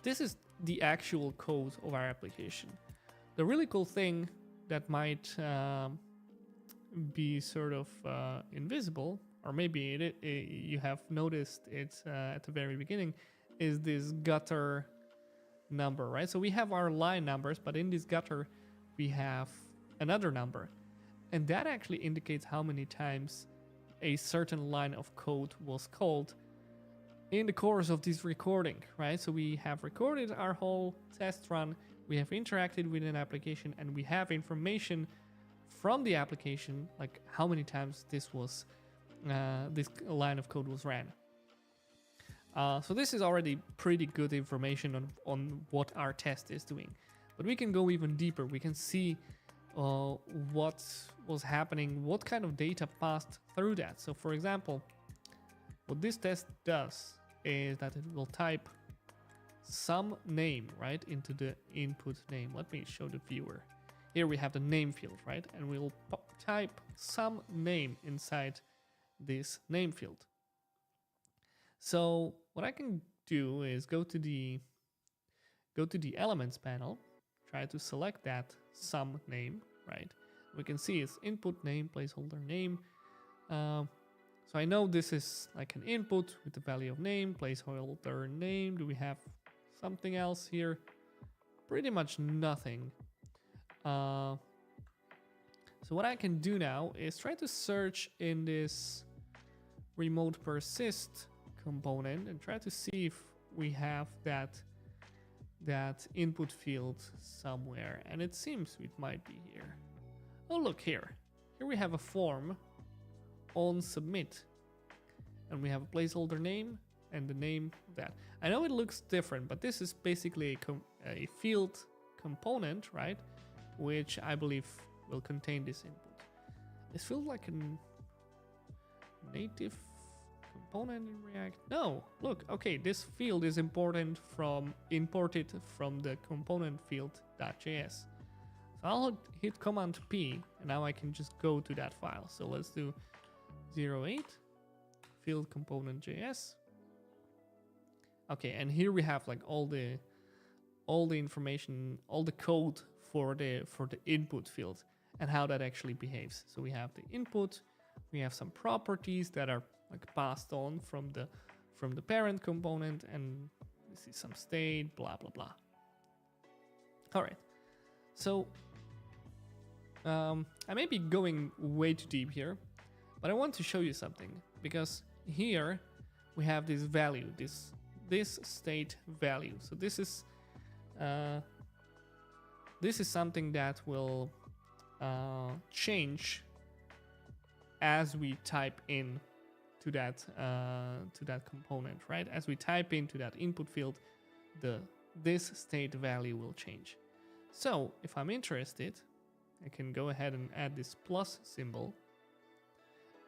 this is the actual code of our application. The really cool thing that might be sort of invisible, or maybe you have noticed it at the very beginning, is this gutter number, right? So we have our line numbers, but in this gutter we have another number, and that actually indicates how many times a certain line of code was called in the course of this recording, right? So we have recorded our whole test run, we have interacted with an application, and we have information from the application, like how many times this line of code was ran. So this is already pretty good information on what our test is doing. But we can go even deeper. We can see what was happening, what kind of data passed through that. So for example, what this test does is that it will type some name right into the input name. Let me show the viewer. Here we have the name field, right? And we'll type some name inside this name field. So what I can do is go to the elements panel, try to select that some name, right? We can see it's input name, placeholder name. So I know this is like an input with the value of name, placeholder name. Do we have something else here? Pretty much nothing. So what I can do now is try to search in this remote persist component and try to see if we have that input field somewhere, and it seems it might be here. Oh, look here we have a form on submit, and we have a placeholder name and the name of that. I know it looks different, but this is basically a field component, right, which I believe will contain this input. This feels like a native component in React. No, look, okay, this field is imported from the component field.js. So I'll hit Command P, and now I can just go to that file. So let's do 08 field component.js. Okay, and here we have like all the information, all the code for the input field and how that actually behaves. So we have the input, we have some properties that are like passed on from the parent component, and we see some state, blah blah blah. All right, so I may be going way too deep here, but I want to show you something, because here we have this value, this state value. So this is something that will change as we type in to that component, right? As we type into that input field, this state value will change. So if I'm interested, I can go ahead and add this plus symbol,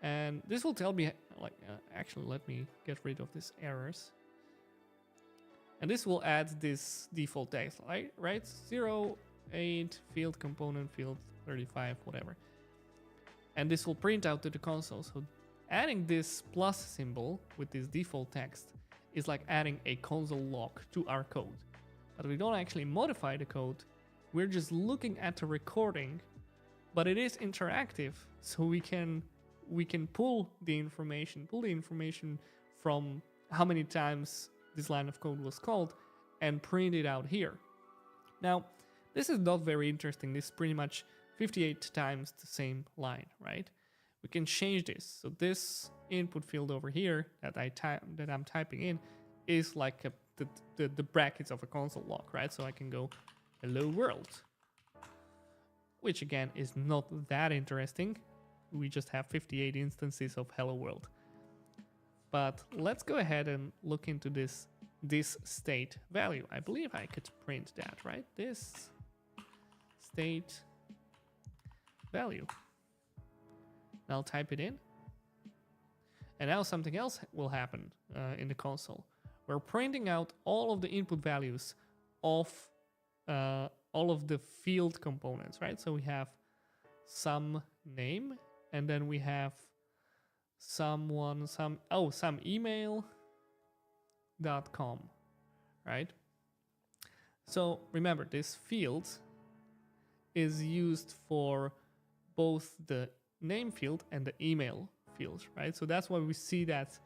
And this will tell me, like, actually, let me get rid of these errors. And this will add this default text, right? 0, 8, field component, field 35, whatever. And this will print out to the console. So adding this plus symbol with this default text is like adding a console log to our code. But we don't actually modify the code. We're just looking at the recording, but it is interactive. So we can pull the information from how many times this line of code was called and print it out here. Now, this is not very interesting. This is pretty much 58 times the same line, right? We can change this. So this input field over here that I'm typing in is like the brackets of a console log, right? So I can go hello world, which again is not that interesting. We just have 58 instances of hello world. But let's go ahead and look into this state value. I believe I could print that, right? This state value. I'll type it in. And now something else will happen in the console. We're printing out all of the input values of all of the field components, right? So we have some name, and then we have some email.com, right? So remember, this field is used for both the name field and the email field, right? So that's why we see that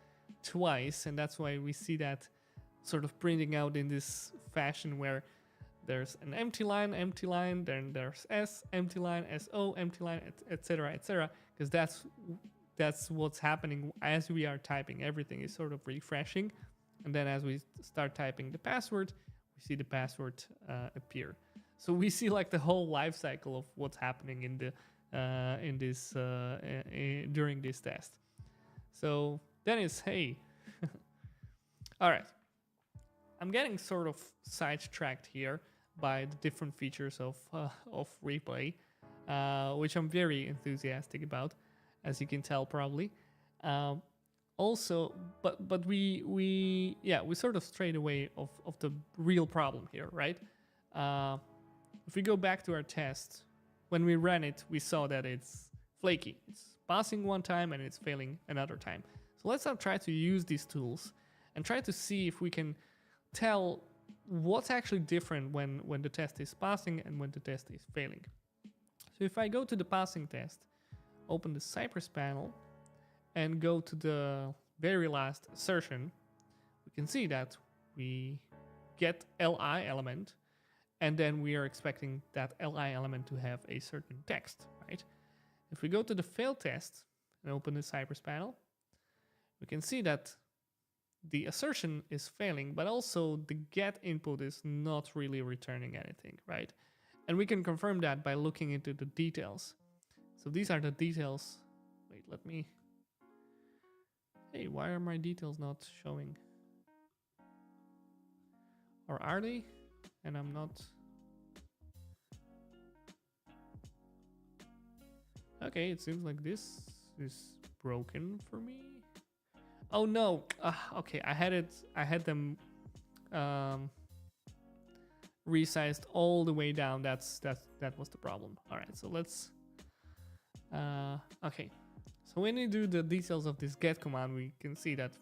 twice, and that's why we see that sort of printing out in this fashion where there's an empty line, then there's S, empty line, SO, empty line, etc., etc., because that's what's happening as we are typing. Everything is sort of refreshing, and then as we start typing the password, we see the password appear. So we see like the whole life cycle of what's happening in the during this test. So Dennis, hey, all right. I'm getting sort of sidetracked here by the different features of replay, which I'm very enthusiastic about, as you can tell probably. Also, but we sort of strayed away of the real problem here, right? If we go back to our test, when we ran it, we saw that it's flaky. It's passing one time and it's failing another time. So let's now try to use these tools and try to see if we can tell what's actually different when the test is passing and when the test is failing. So if I go to the passing test, open the Cypress panel, and go to the very last assertion, we can see that we get li element, and then we are expecting that li element to have a certain text, right? If we go to the fail test and open the Cypress panel, we can see that the assertion is failing, but also the get input is not really returning anything, right? And we can confirm that by looking into the details. So these are the details. Wait, let me... Hey, why are my details not showing? Or are they? And I'm not... Okay, it seems like this is broken for me. Oh no! Okay, I had them resized all the way down. That was the problem. All right, so let's. Okay, so when you do the details of this get command, we can see that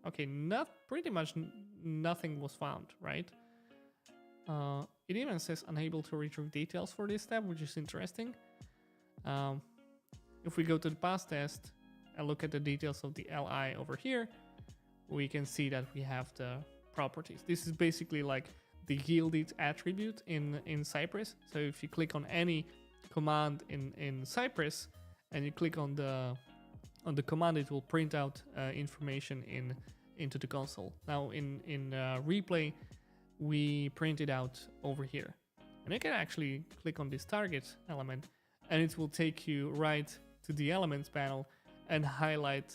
okay, pretty much nothing was found, right? It even says unable to retrieve details for this step, which is interesting. If we go to the pass test and look at the details of the li over here, we can see that we have the properties. This is basically like the yielded attribute in Cypress. So if you click on any command in Cypress and you click on the command, it will print out information into the console. Now in replay, we print it out over here, and you can actually click on this target element, and it will take you right to the elements panel and highlight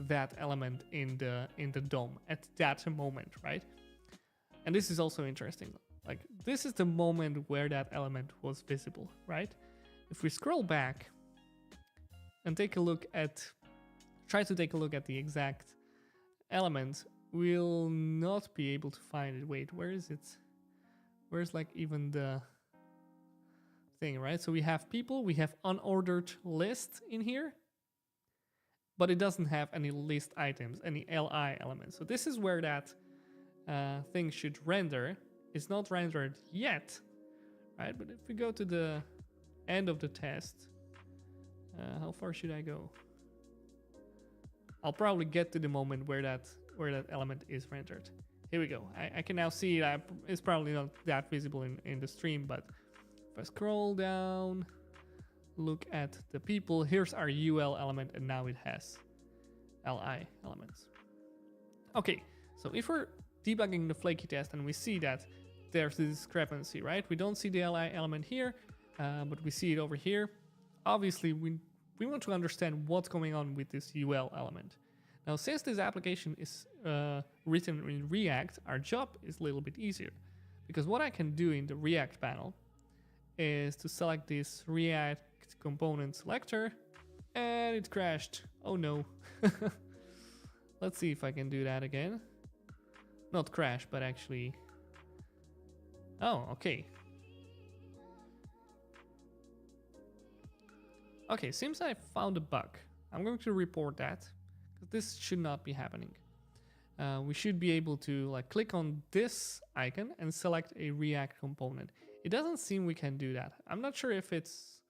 that element in the DOM at that moment, right? And this is also interesting. Like, this is the moment where that element was visible, right? If we scroll back and take a look at try to take a look at the exact element, we'll not be able to find it. Wait, where is it? Where's like even the thing, right? So we have people, we have unordered list in here, but it doesn't have any list items, any li elements. So this is where that thing should render. It's not rendered yet, right? But if we go to the end of the test, how far should I go? I'll probably get to the moment where that element is rendered. Here we go. I can now see that it's probably not that visible in the stream, but if I scroll down, look at the people, here's our UL element, and now it has LI elements. Okay, so if we're debugging the flaky test and we see that there's this discrepancy, right? We don't see the LI element here, but we see it over here. Obviously, we want to understand what's going on with this UL element. Now, since this application is written in React, our job is a little bit easier, because what I can do in the React panel is to select this React component selector, and it crashed. Oh no. Let's see if I can do that again. Not crash, but actually... Oh, okay. Okay, seems I found a bug. I'm going to report that, because this should not be happening. We should be able to like click on this icon and select a React component. It doesn't seem we can do that. I'm not sure if it's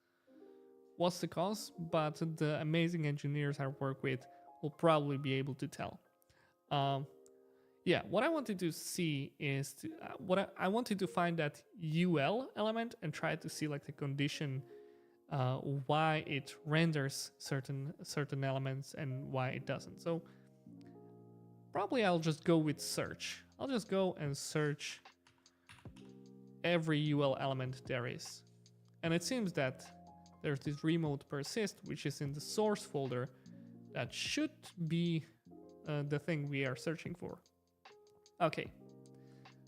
what's the cause, but the amazing engineers I work with will probably be able to tell. Yeah, what I wanted to see is I wanted to find that UL element and try to see like the condition why it renders certain elements and why it doesn't. So probably I'll just go with search. I'll just go and search every UL element there is. And it seems that there's this remote persist, which is in the source folder. That should be the thing we are searching for. Okay,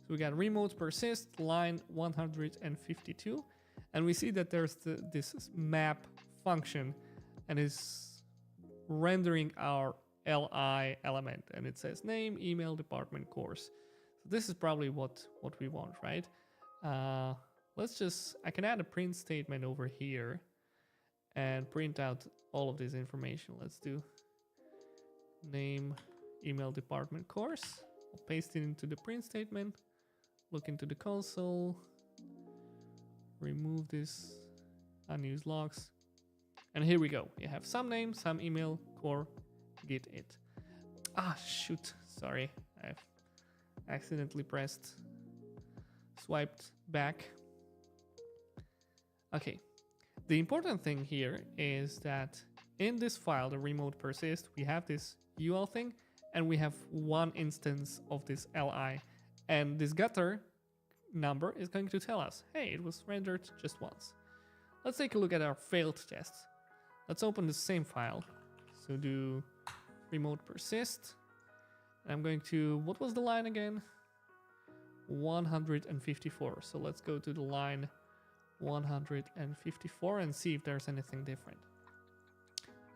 so we got remote persist line 152, and we see that there's this map function and is rendering our li element, and it says name, email, department, course. So this is probably what we want, right? I can add a print statement over here and print out all of this information. Let's do name, email, department, course. I'll paste it into the print statement, look into the console, remove this unused logs, and here we go. You have some name, some email, core, git it. Ah, shoot, sorry. I've accidentally swiped back. Okay, the important thing here is that in this file, the remote persist, we have this UL thing, and we have one instance of this li, and this getter number is going to tell us, hey, it was rendered just once. Let's take a look at our failed tests. Let's open the same file. So do remote persist. And I'm going to, what was the line again? 154. So let's go to the line 154 and see if there's anything different.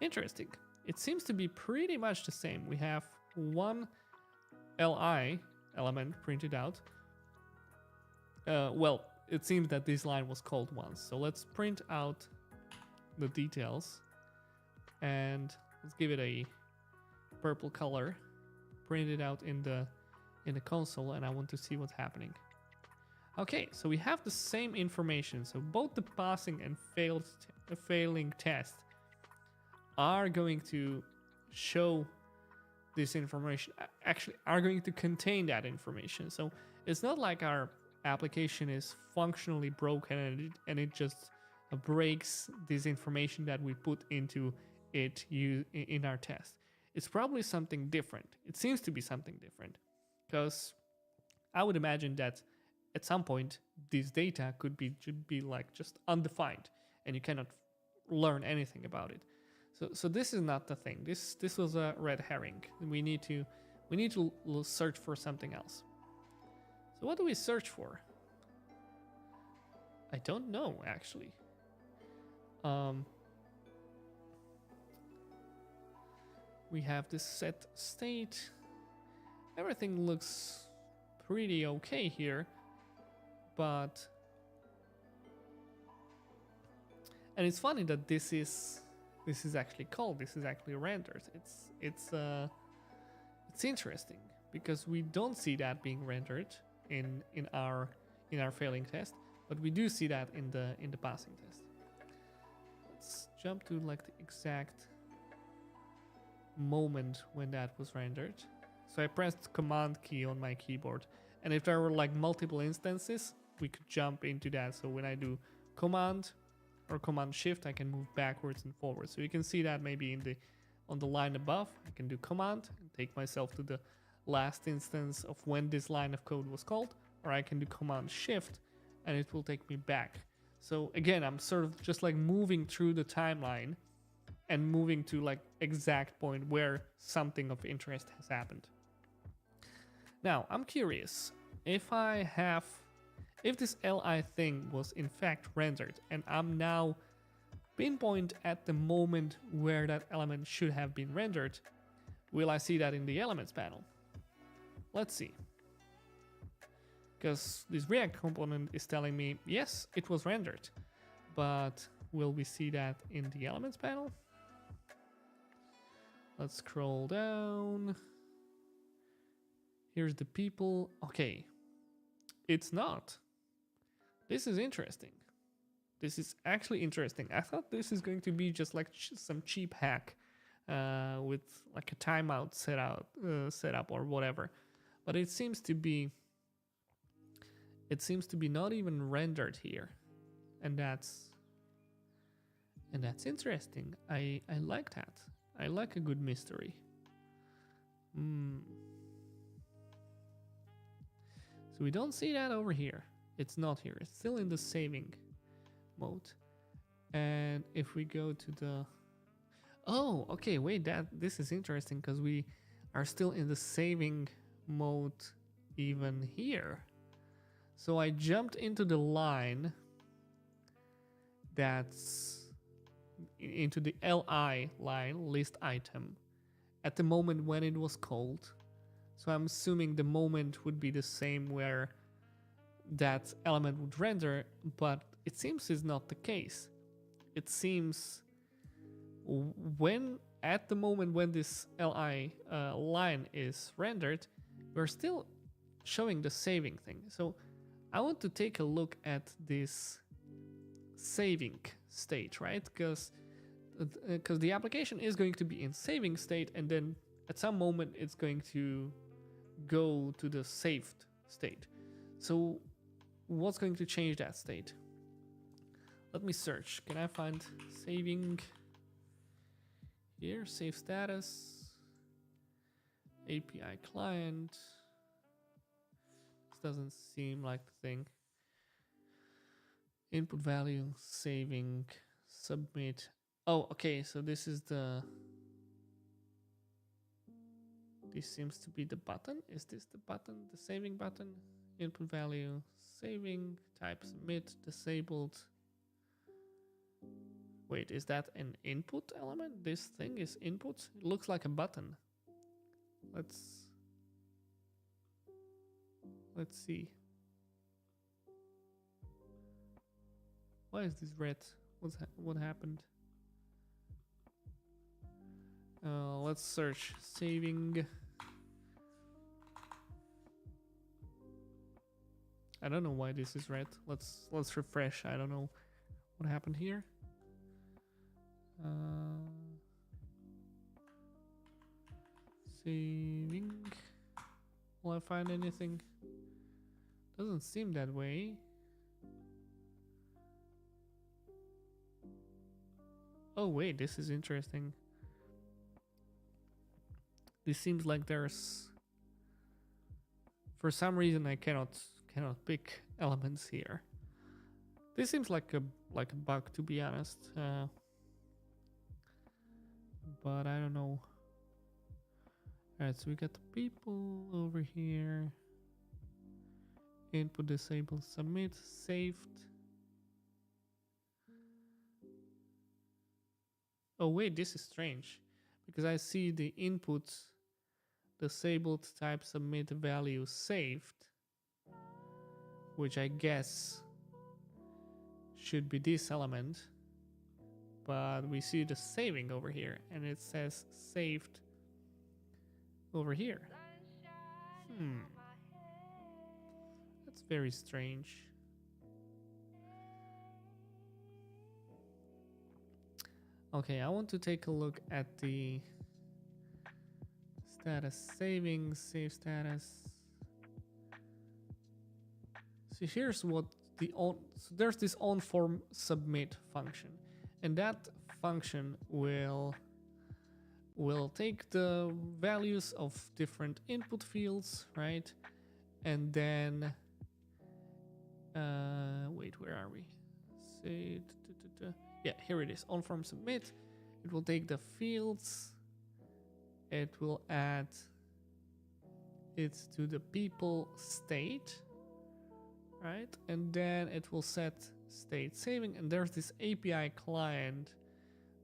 Interesting. It seems to be pretty much the same. We have one li element printed out. Well, it seems that this line was called once. So let's print out the details and let's give it a purple color. Print it out in the console, and I want to see what's happening. Okay, so we have the same information. So both the passing and failing test are going to show this information, actually are going to contain that information. So it's not like our application is functionally broken and it just breaks this information that we put into it in our test. It's probably something different. It seems to be something different, because I would imagine that at some point this data could be like just undefined and you cannot learn anything about it. So this is not the thing. This was a red herring. We need to search for something else. So what do we search for? I don't know, actually. We have this set state. Everything looks pretty okay here, but and it's funny that this is actually called, this is actually rendered. It's interesting because we don't see that being rendered in our failing test, but we do see that in the passing test. Let's jump to like the exact moment when that was rendered. So I pressed command key on my keyboard, and if there were like multiple instances, we could jump into that. So when I do command or command shift, I can move backwards and forwards. So you can see that maybe on the line above, I can do command and take myself to the last instance of when this line of code was called, or I can do command shift and it will take me back. So again, I'm sort of just like moving through the timeline and moving to like exact point where something of interest has happened. Now, I'm curious if this li thing was in fact rendered and I'm now pinpoint at the moment where that element should have been rendered, will I see that in the elements panel? Let's see. Because this React component is telling me, yes, it was rendered, but will we see that in the elements panel? Let's scroll down. Here's the people. Okay, it's not. This is interesting. This is actually interesting. I thought this is going to be just like some cheap hack with like a timeout setup or whatever, but it seems to be not even rendered here, and that's interesting. I like that. I like a good mystery. So we don't see that over here. It's not here. It's still in the saving mode. And if we go to the... Oh, okay, wait, this is interesting because we are still in the saving mode even here. So I jumped into the line that's into the li line, list item, at the moment when it was called. So I'm assuming the moment would be the same where that element would render, but it seems it's not the case. It seems at the moment when this li line is rendered, we're still showing the saving thing. So I want to take a look at this saving state, right? Because the application is going to be in saving state, and then at some moment it's going to go to the saved state. So what's going to change that state? Let me search. Can I find saving here? Save status, API client. This doesn't seem like the thing. Input value, saving, submit. Oh, okay, so this is this seems to be the button. Is this the button, the saving button? Input value, saving, type submit, disabled. Wait, is that an input element? This thing is input? It looks like a button. Let's see. Why is this red? What happened? Let's search saving. I don't know why this is red. Let's refresh. I don't know what happened here. Saving. Will I find anything? Doesn't seem that way. Oh wait, this is interesting. This seems like there's, for some reason I cannot pick elements here. This seems like a bug, to be honest. But I don't know. Alright, so we got the people over here. Input disabled, submit, saved. Oh wait, this is strange. because I see the input disabled type submit value saved, which I guess should be this element, but we see the saving over here and it says saved over here. That's very strange. Okay, I want to take a look at the status saving, save status. So here's what so there's this on form submit function, and that function will take the values of different input fields, right? And then wait, where are we? Say yeah, here it is, on form submit. It will take the fields, it will add it to the people state, right? And then it will set state saving, and there's this API client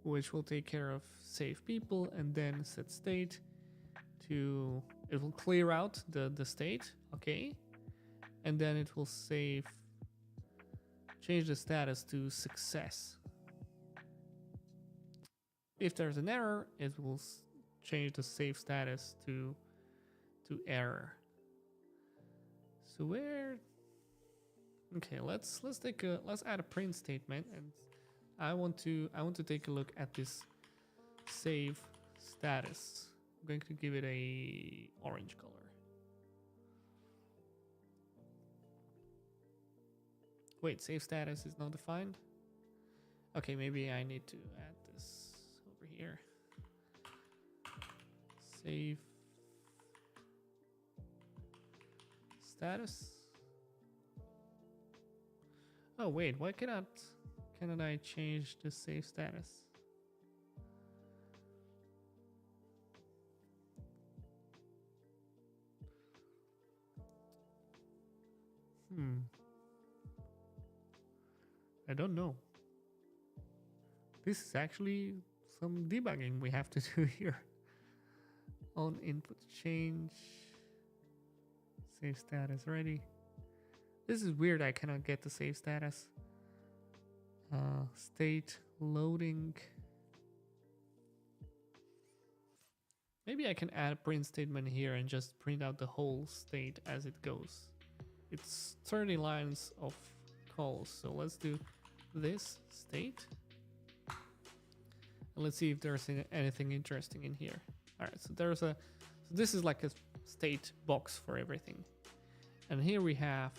which will take care of save people and then set state to, it will clear out the state, okay? And then it will change the status to success. If there's an error, it will change the save status to error. So where? Okay, let's add a print statement, and I want to take a look at this save status. I'm going to give it a orange color. Wait, save status is not defined. Okay, maybe I need to add this over here. Save status. Oh wait, why cannot I change the save status? I don't know. This is actually some debugging we have to do here. On input change, save status ready. This is weird, I cannot get the save status. State loading. Maybe I can add a print statement here and just print out the whole state as it goes. It's 30 lines of calls, so let's do this state. And let's see if there's anything interesting in here. All right, so so this is like a state box for everything. And here we have,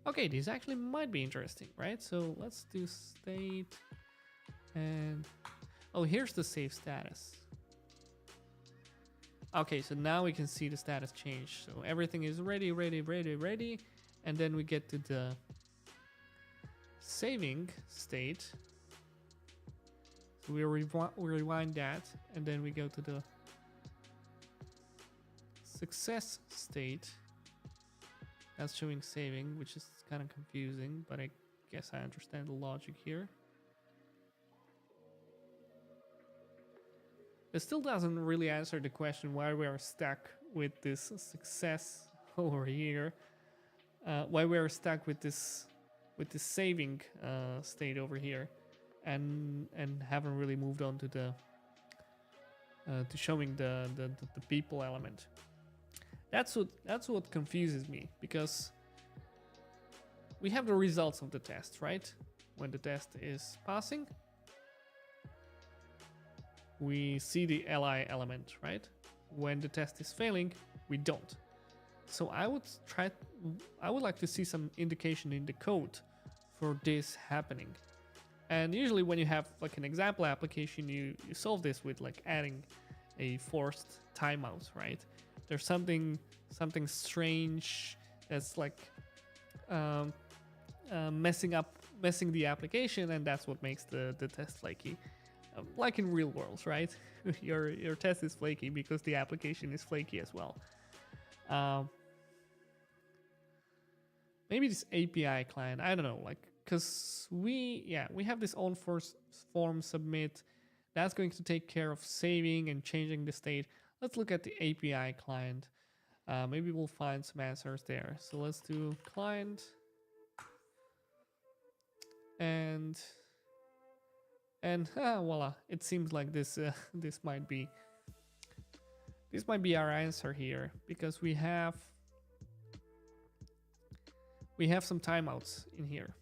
okay, these actually might be interesting, right? So let's do state, and oh, here's the save status. Okay, so now we can see the status change. So everything is ready, and then we get to the saving state. So we rewind that, and then we go to the success state. That's showing saving, which is kind of confusing, but I guess I understand the logic here. It still doesn't really answer the question why we are stuck with this success over here. Why we are stuck with this saving state over here, and haven't really moved on to the to showing the people element. That's what confuses me, because we have the results of the test, right? When the test is passing, we see the li element, right? When the test is failing, we don't. So I would like to see some indication in the code for this happening. And usually when you have like an example application, you solve this with like adding a forced timeout, right? There's something strange that's like messing the application, and that's what makes the test flaky. Like in real world, right? your test is flaky because the application is flaky as well. Maybe this API client, I don't know, like, because we have this on form submit that's going to take care of saving and changing the state. Let's look at the API client. Maybe we'll find some answers there. So let's do client and voila! It seems like this this might be our answer here, because we have some timeouts in here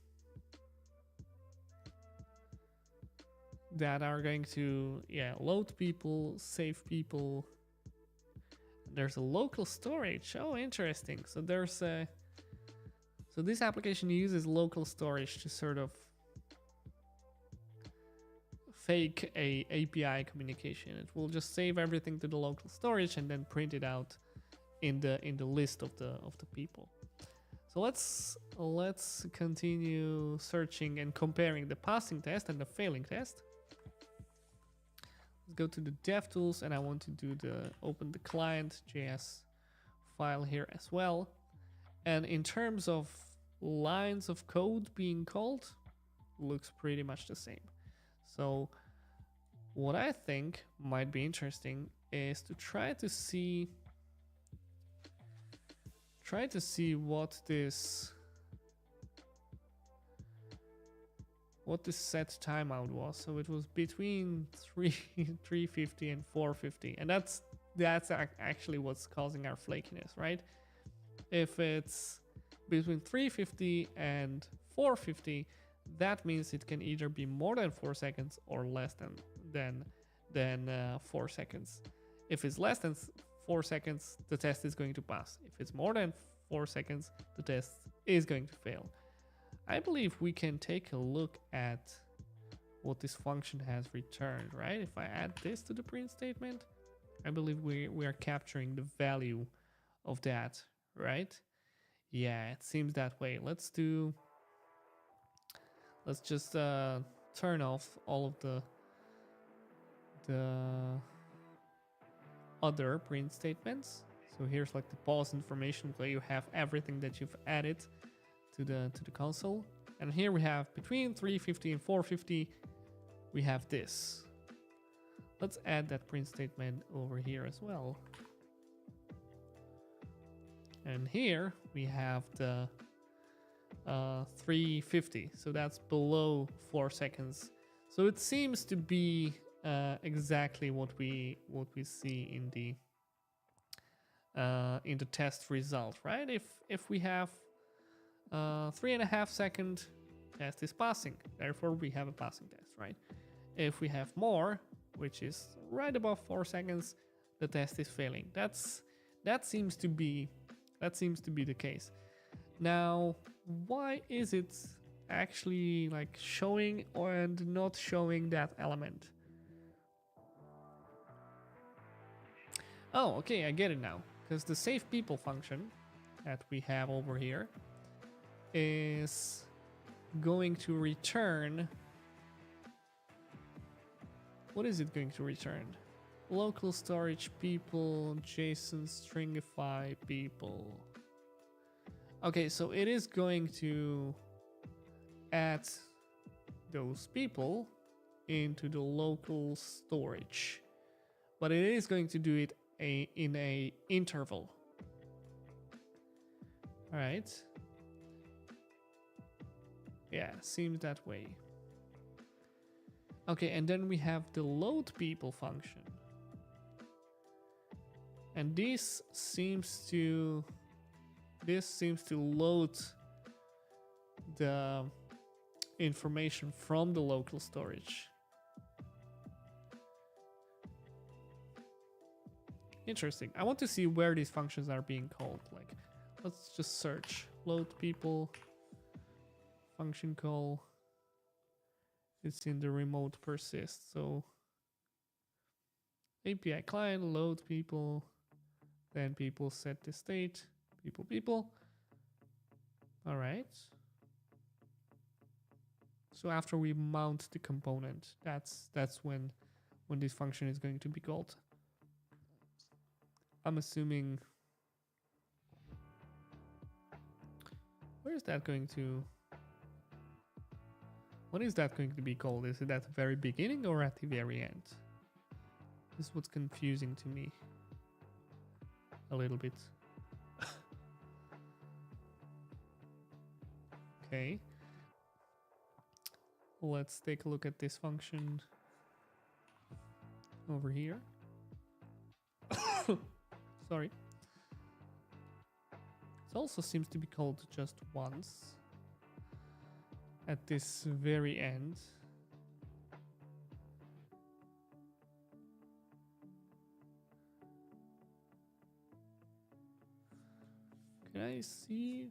that are going to load people, save people. There's a local storage. Oh, interesting. So there's a so this application uses local storage to sort of fake a API communication. It will just save everything to the local storage and then print it out in the list of the people. So let's continue searching and comparing the passing test and the failing test. Let's go to the DevTools, and I want to do open the client.js file here as well. And in terms of lines of code being called, looks pretty much the same. So what I think might be interesting is to try to see what this set timeout was. So it was between 350 and 450, and that's actually what's causing our flakiness, right? If it's between 350 and 450, that means it can either be more than 4 seconds or less than 4 seconds. If it's less than 4 seconds, the test is going to pass. If it's more than 4 seconds, the test is going to fail. I believe we can take a look at what this function has returned, right? If I add this to the print statement, I believe we are capturing the value of that, right? Yeah, it seems that way. Let's just turn off all of the other print statements. So here's like the pause information where you have everything that you've added to the console. And here we have between 350 and 450, we have this. Let's add that print statement over here as well. And here we have the 350, so that's below 4 seconds. So it seems to be exactly what we see in the test result, right? If we have 3.5 second, test is passing, therefore we have a passing test, right? If we have more, which is right above 4 seconds, the test is failing. That seems to be the case. Now, why is it actually like showing and not showing that element? Oh, okay, I get it now. Because the save people function that we have over here is going to return. What is it going to return? Local storage people, JSON stringify people. Okay, so it is going to add those people into the local storage, but it is going to do it in a interval. All right. Yeah, seems that way. Okay, and then we have the load people function. And this seems to load the information from the local storage. Interesting. I want to see where these functions are being called. Like, let's just search load people function call. It's in the remote persist. So API client, load people, then people set the state, people. All right. So after we mount the component, that's when this function is going to be called. I'm assuming. Where is that going to? What is that going to be called? Is it at the very beginning or at the very end? This is what's confusing to me a little bit. Okay. Let's take a look at this function over here. Sorry. It also seems to be called just once at this very end. Can I see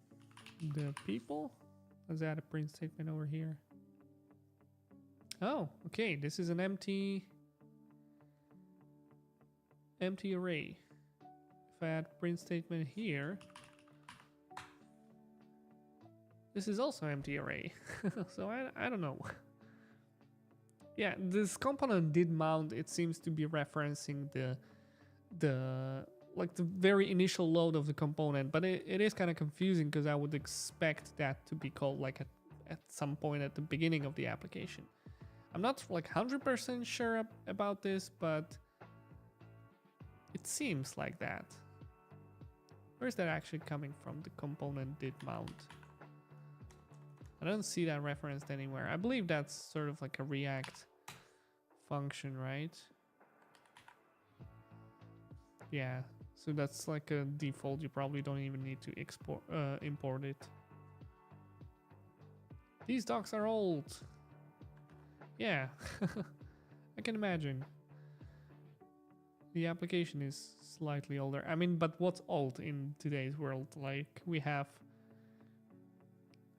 the people? Let's add a print statement over here. Oh, okay. This is an empty array. If I add print statement here, this is also empty array. So I don't know. Yeah, this component did mount. It seems to be referencing the like the very initial load of the component, but it is kind of confusing because I would expect that to be called like at some point at the beginning of the application. I'm not like 100% sure about this, but it seems like that. Where's that actually coming from? The component did mount. I don't see that referenced anywhere. I believe that's sort of like a React function, right? Yeah, so that's like a default. You probably don't even need to import it. These docs are old. Yeah, I can imagine. The application is slightly older. I mean, but what's old in today's world? Like we have,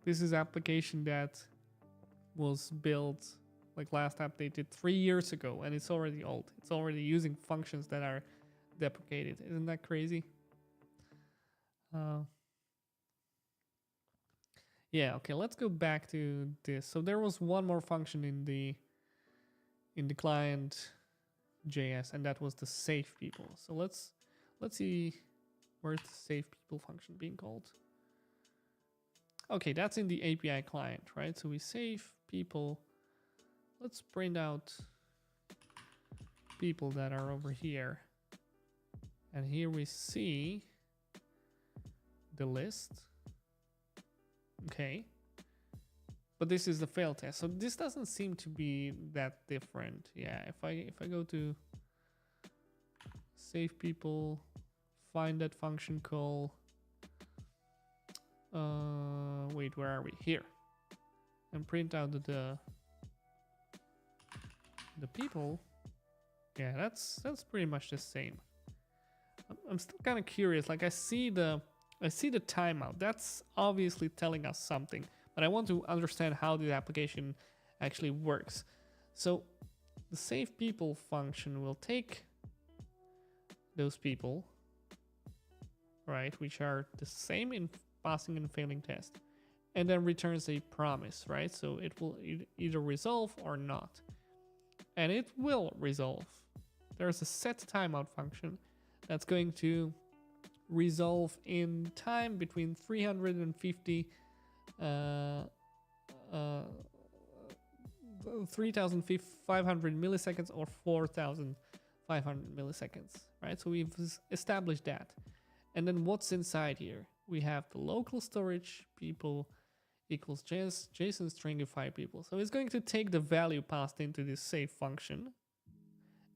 this is application that was built, like last updated 3 years ago, and it's already old. It's already using functions that are deprecated. Isn't that crazy? Yeah, okay, let's go back to this. So there was one more function in the client JS, and that was the save people. So let's see where's the save people function being called. Okay, that's in the API client, right? So we save people. Let's print out people that are over here. And here we see the list. Okay. But this is the fail test. So this doesn't seem to be that different. Yeah, if I go to save people, find that function call. Wait, where are we? Here. And print out the people. Yeah, that's pretty much the same. I'm still kind of curious. Like I see the timeout. That's obviously telling us something, but I want to understand how the application actually works. So the save people function will take those people, right, which are the same in passing and failing test, and then returns a promise, right? So it will either resolve or not, and it will resolve. There's a set timeout function that's going to resolve in time between 350 3,500 milliseconds or 4,500 milliseconds, right? So we've established that. And then what's inside here? We have the local storage people equals JSON stringify people. So it's going to take the value passed into this save function,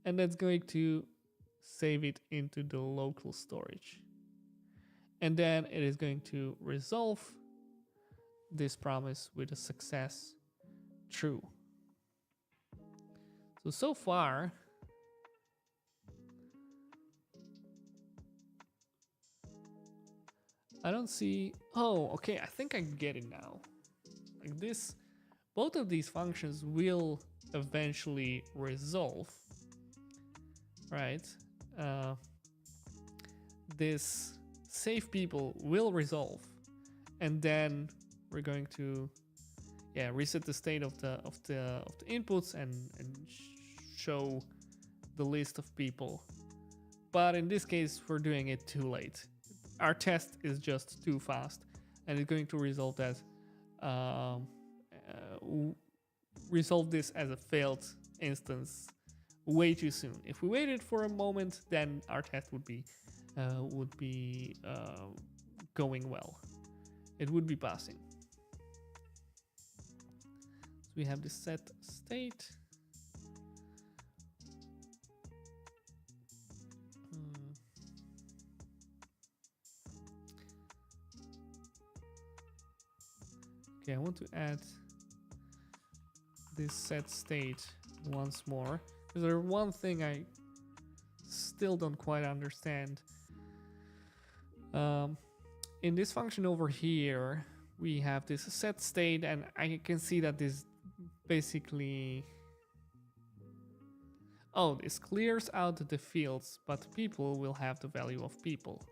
and that's going to save it into the local storage. And then it is going to resolve this promise with a success true. So far, I don't see. Oh, okay. I think I get it now. Like this, both of these functions will eventually resolve, right? This save people will resolve, and then we're going to reset the state of the inputs and show the list of people. But in this case, we're doing it too late. Our test is just too fast, and it's going to result as resolve this as a failed instance way too soon. If we waited for a moment, then our test would be going well. It would be passing. So we have the set state. Okay, I want to add this set state once more. Because there's one thing I still don't quite understand. In this function over here, we have this set state, and I can see that this basically... Oh, this clears out the fields, but people will have the value of people.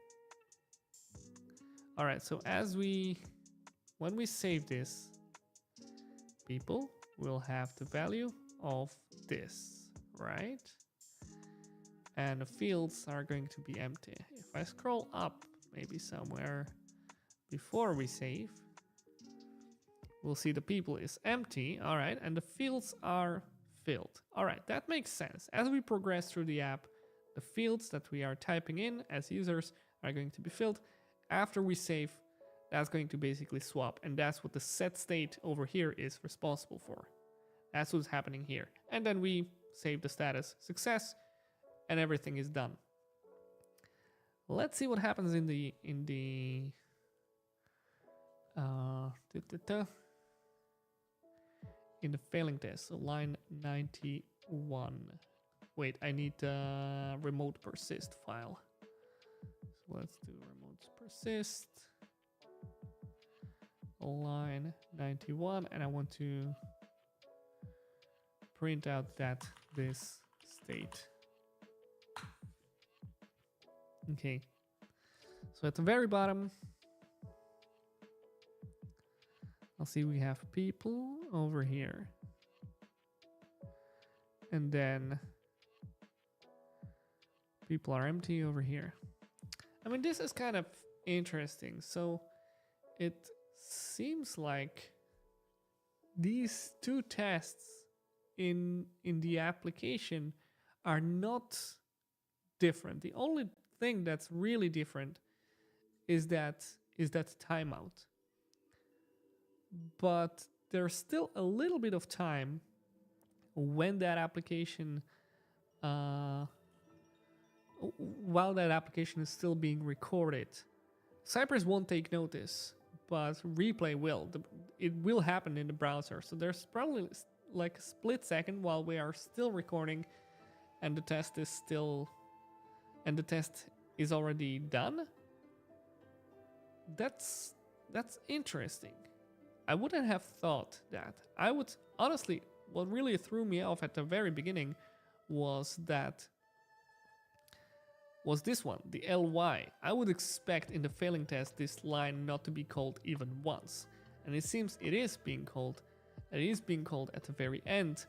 Alright, so when we save this, people will have the value of this, right? And the fields are going to be empty. If I scroll up, maybe somewhere before we save, we'll see the people is empty, all right, and the fields are filled. All right, that makes sense. As we progress through the app, the fields that we are typing in as users are going to be filled. After we save, that's going to basically swap, and that's what the set state over here is responsible for. That's what's happening here. And then we save the status success, and everything is done. Let's see what happens in the failing test. So line 91. Wait, I need the remote persist file. So let's do remote persist. Line 91, and I want to print out this state. Okay, so at the very bottom, I'll see we have people over here, and then people are empty over here. I mean, this is kind of interesting. So it seems like these two tests in the application are not different. The only thing that's really different is that timeout. But there's still a little bit of time when that application while that application is still being recorded. Cypress won't take notice, but replay will. It will happen in the browser. So there's probably like a split second while we are still recording and the test is already done. That's interesting. I wouldn't have thought that. I would honestly, what really threw me off at the very beginning was this one, the ly. I would expect in the failing test this line not to be called even once. And it seems it is being called. It is being called at the very end.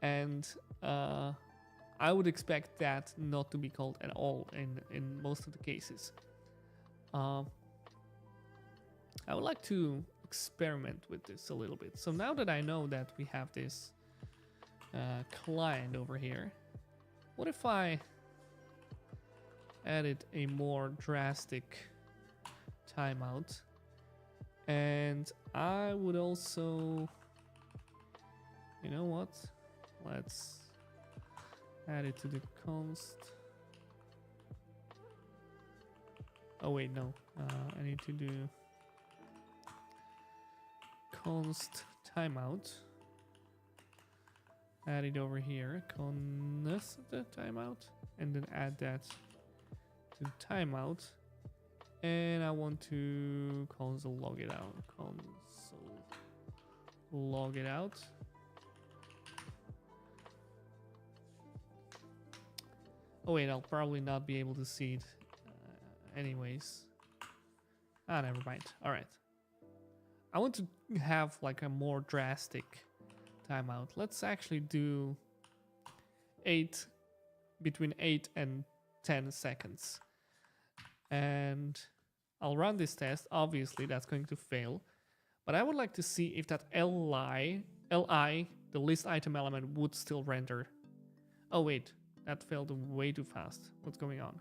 And I would expect that not to be called at all in most of the cases. I would like to experiment with this a little bit. So now that I know that we have this client over here, what if I added a more drastic timeout? And I would also, you know what? Let's add it to the const. Oh wait, no. I need to do const timeout. Add it over here. Const timeout, and then add that to timeout. And I want to console log it out. Console log it out. Oh wait, I'll probably not be able to see it anyways. Never mind. All right. I want to have like a more drastic timeout. Let's actually do between 8 and 10 seconds. And I'll run this test. Obviously, that's going to fail. But I would like to see if that ly li, the list item element, would still render. Oh wait, that failed way too fast. What's going on?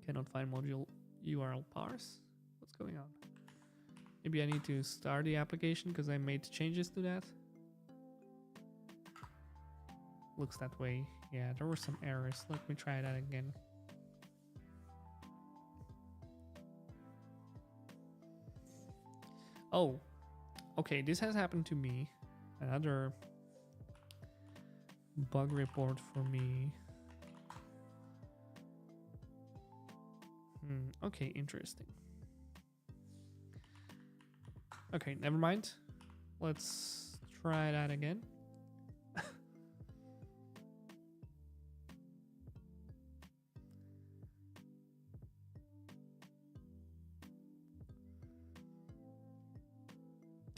Cannot find module URL parse. What's going on? Maybe I need to start the application because I made changes to that. Looks that way. Yeah, there were some errors. Let me try that again. Oh, okay, this has happened to me. Another bug report for me. Okay, interesting. Okay, never mind. Let's try that again.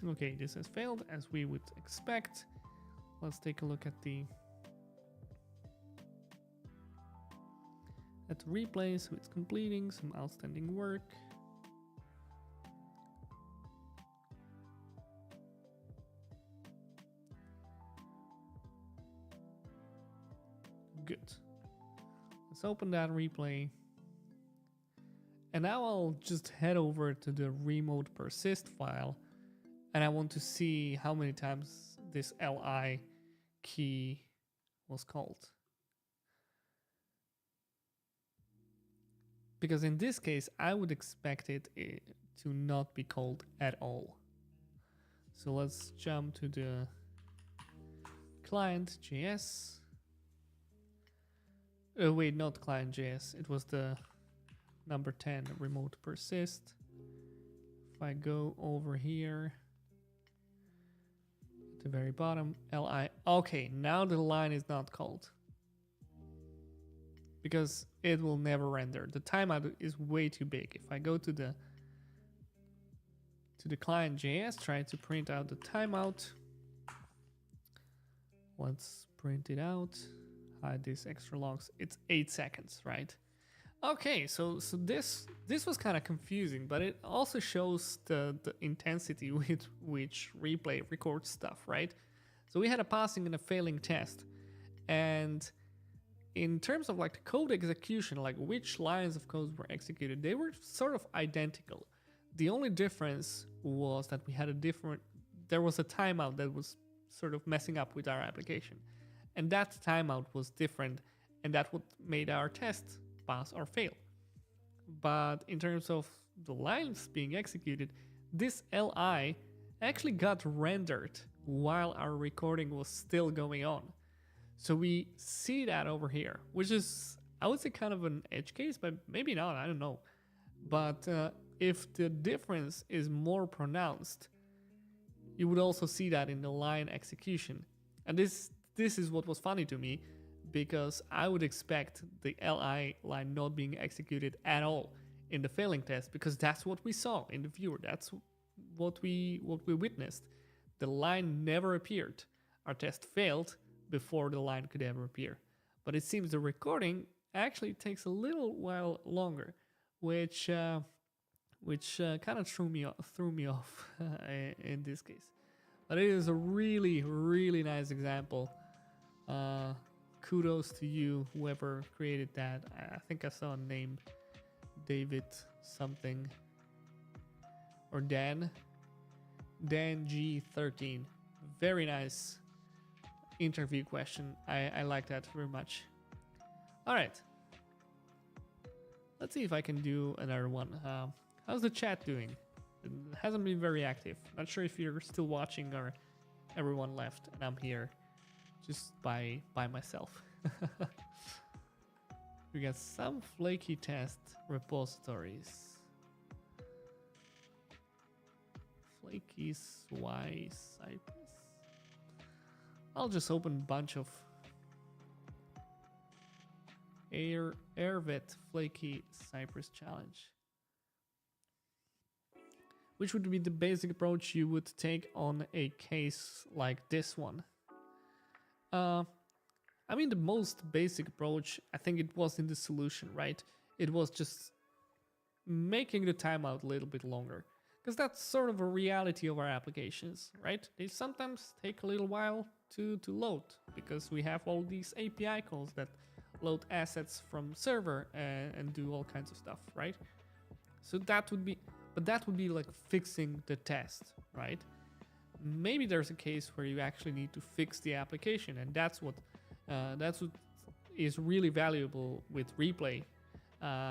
Okay, this has failed as we would expect. Let's take a look at the replay. So it's completing some outstanding work. Good. Let's open that replay. And now I'll just head over to the remote persist file. And I want to see how many times this li key was called. Because in this case, I would expect it to not be called at all. So let's jump to the client.js. Wait, not client.js. It was the number 10, remote persist. If I go over here, at the very bottom, li. Okay, now the line is not called. Because it will never render. The timeout is way too big. If I go to the client.js, try to print out the timeout. Let's print it out. Hide these extra logs. It's 8 seconds, right? Okay, so this was kind of confusing, but it also shows the intensity with which replay records stuff, right? So we had a passing and a failing test, and in terms of like the code execution, like which lines of code were executed, they were sort of identical. The only difference was that we had there was a timeout that was sort of messing up with our application. And that timeout was different, and that what made our test pass or fail. But in terms of the lines being executed, this li actually got rendered while our recording was still going on. So we see that over here, which is, I would say, kind of an edge case, but maybe not, I don't know. But if the difference is more pronounced, you would also see that in the line execution. And this is what was funny to me, because I would expect the li line not being executed at all in the failing test, because that's what we saw in the viewer. That's what we witnessed. The line never appeared. Our test failed before the line could ever appear. But it seems the recording actually takes a little while longer, which kind of threw me off in this case. But it is a really, really nice example. Kudos to you, whoever created that. I think I saw a name, David something, or Dan G13. Very nice interview question. I like that very much. All right, let's see if I can do another one. How's the chat doing? It hasn't been very active. Not sure if you're still watching or everyone left and I'm here just by myself. We got some flaky test repositories. Flaky Swy Cypress. I'll just open a bunch of Airvet Flaky Cypress challenge, which would be the basic approach you would take on a case like this one. I mean, the most basic approach, I think it was in the solution, right? It was just making the timeout a little bit longer. because that's sort of a reality of our applications, right? They sometimes take a little while to load because we have all these API calls that load assets from server and do all kinds of stuff, right? So that would be, but that would be like fixing the test, right? Maybe there's a case where you actually need to fix the application, and that's what is really valuable with replay,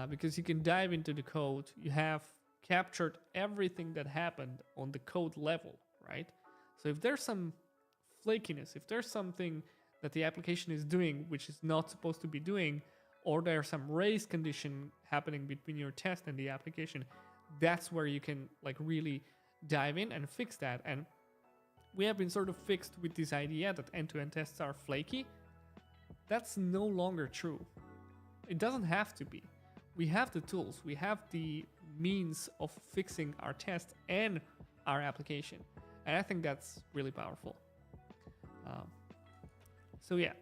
because you can dive into the code. You have captured everything that happened on the code level, right? So if there's some flakiness, if there's something that the application is doing which is not supposed to be doing, or there's some race condition happening between your test and the application, that's where you can like really dive in and fix that. And we have been sort of fixed with this idea that end-to-end tests are flaky. That's no longer true. It doesn't have to be. We have the tools, we have the means of fixing our test and our application. And I think that's really powerful. So yeah.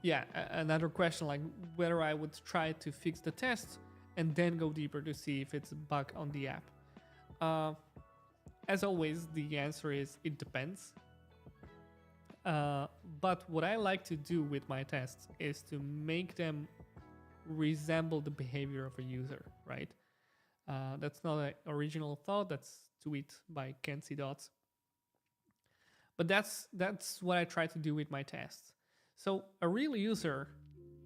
Yeah, another question, like whether I would try to fix the test and then go deeper to see if it's a bug on the app. As always, the answer is it depends. But what I like to do with my tests is to make them resemble the behavior of a user, right? That's not an original thought, that's tweet by Kenzie Dots. But that's what I try to do with my tests. So a real user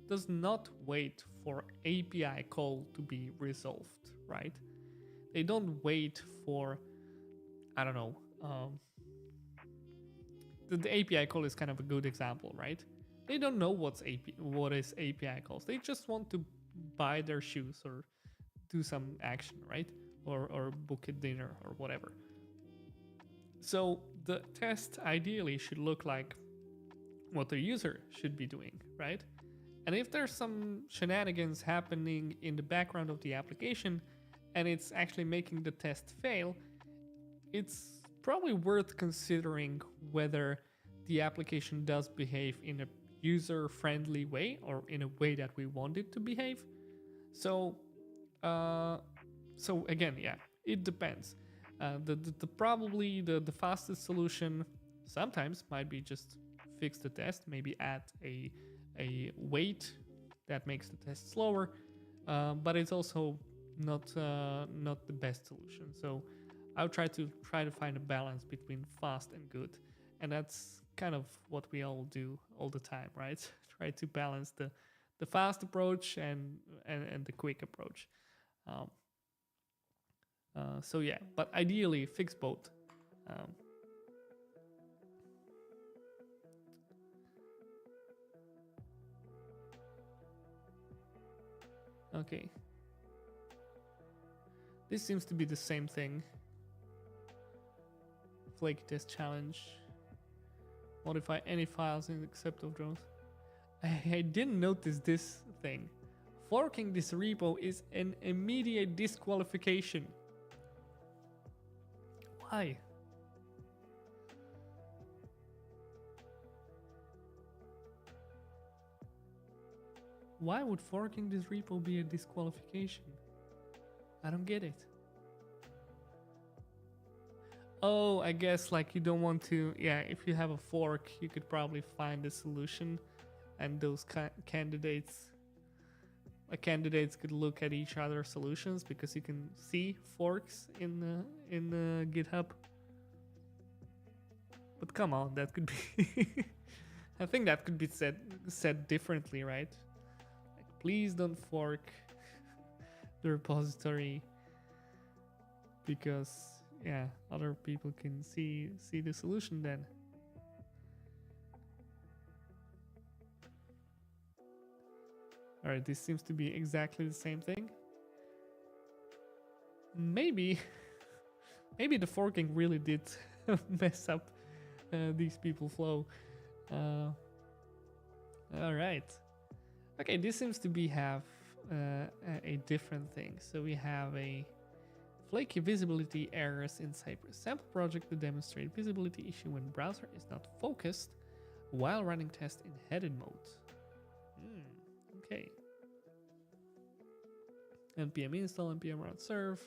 does not wait for API call to be resolved, right? They don't wait for, I don't know, the API call is kind of a good example, right? They don't know what is API calls. They just want to buy their shoes or do some action, right? Or book a dinner or whatever. So the test ideally should look like what the user should be doing, right? And if there's some shenanigans happening in the background of the application and it's actually making the test fail, it's probably worth considering whether the application does behave in a user-friendly way or in a way that we want it to behave. So again, yeah, it depends. Probably the fastest solution sometimes might be just fix the test, maybe add a wait that makes the test slower, but it's also not the best solution. So I'll try to find a balance between fast and good, and that's kind of what we all do all the time, right? Try to balance the fast approach and the quick approach. So yeah, but ideally fix both. Okay. This seems to be the same thing. Flaky test challenge. Modify any files except of drones. I didn't notice this thing. Forking this repo is an immediate disqualification. Why? Why would forking this repo be a disqualification? I don't get it. Oh, I guess like you don't want to, yeah, if you have a fork, you could probably find a solution and those candidates could look at each other's solutions because you can see forks in GitHub. But come on, that could be I think that could be said differently, right? Like, please don't fork the repository because yeah, other people can see the solution then. All right, this seems to be exactly the same thing. Maybe the forking really did mess up these people flow. All right. Okay, this seems to be have a different thing. So we have a flaky visibility errors in Cypress sample project to demonstrate visibility issue when browser is not focused while running test in headed mode. Okay. npm install, npm run serve.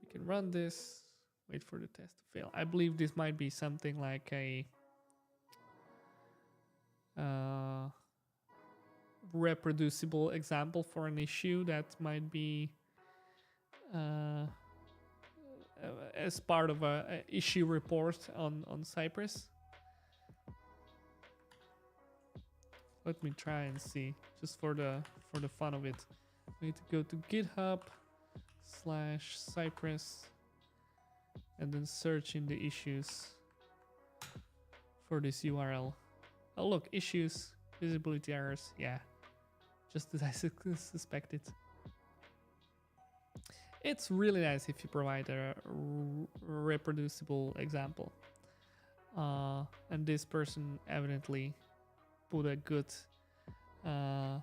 We can run this, wait for the test to fail. I believe this might be something like a reproducible example for an issue that might be as part of a issue report on Cypress. Let me try and see, just for the fun of it. We need to go to GitHub/Cypress and then search in the issues for this URL. Oh look, issues, visibility errors. Yeah, just as I suspected. It's really nice if you provide a reproducible example. And this person evidently put a good, a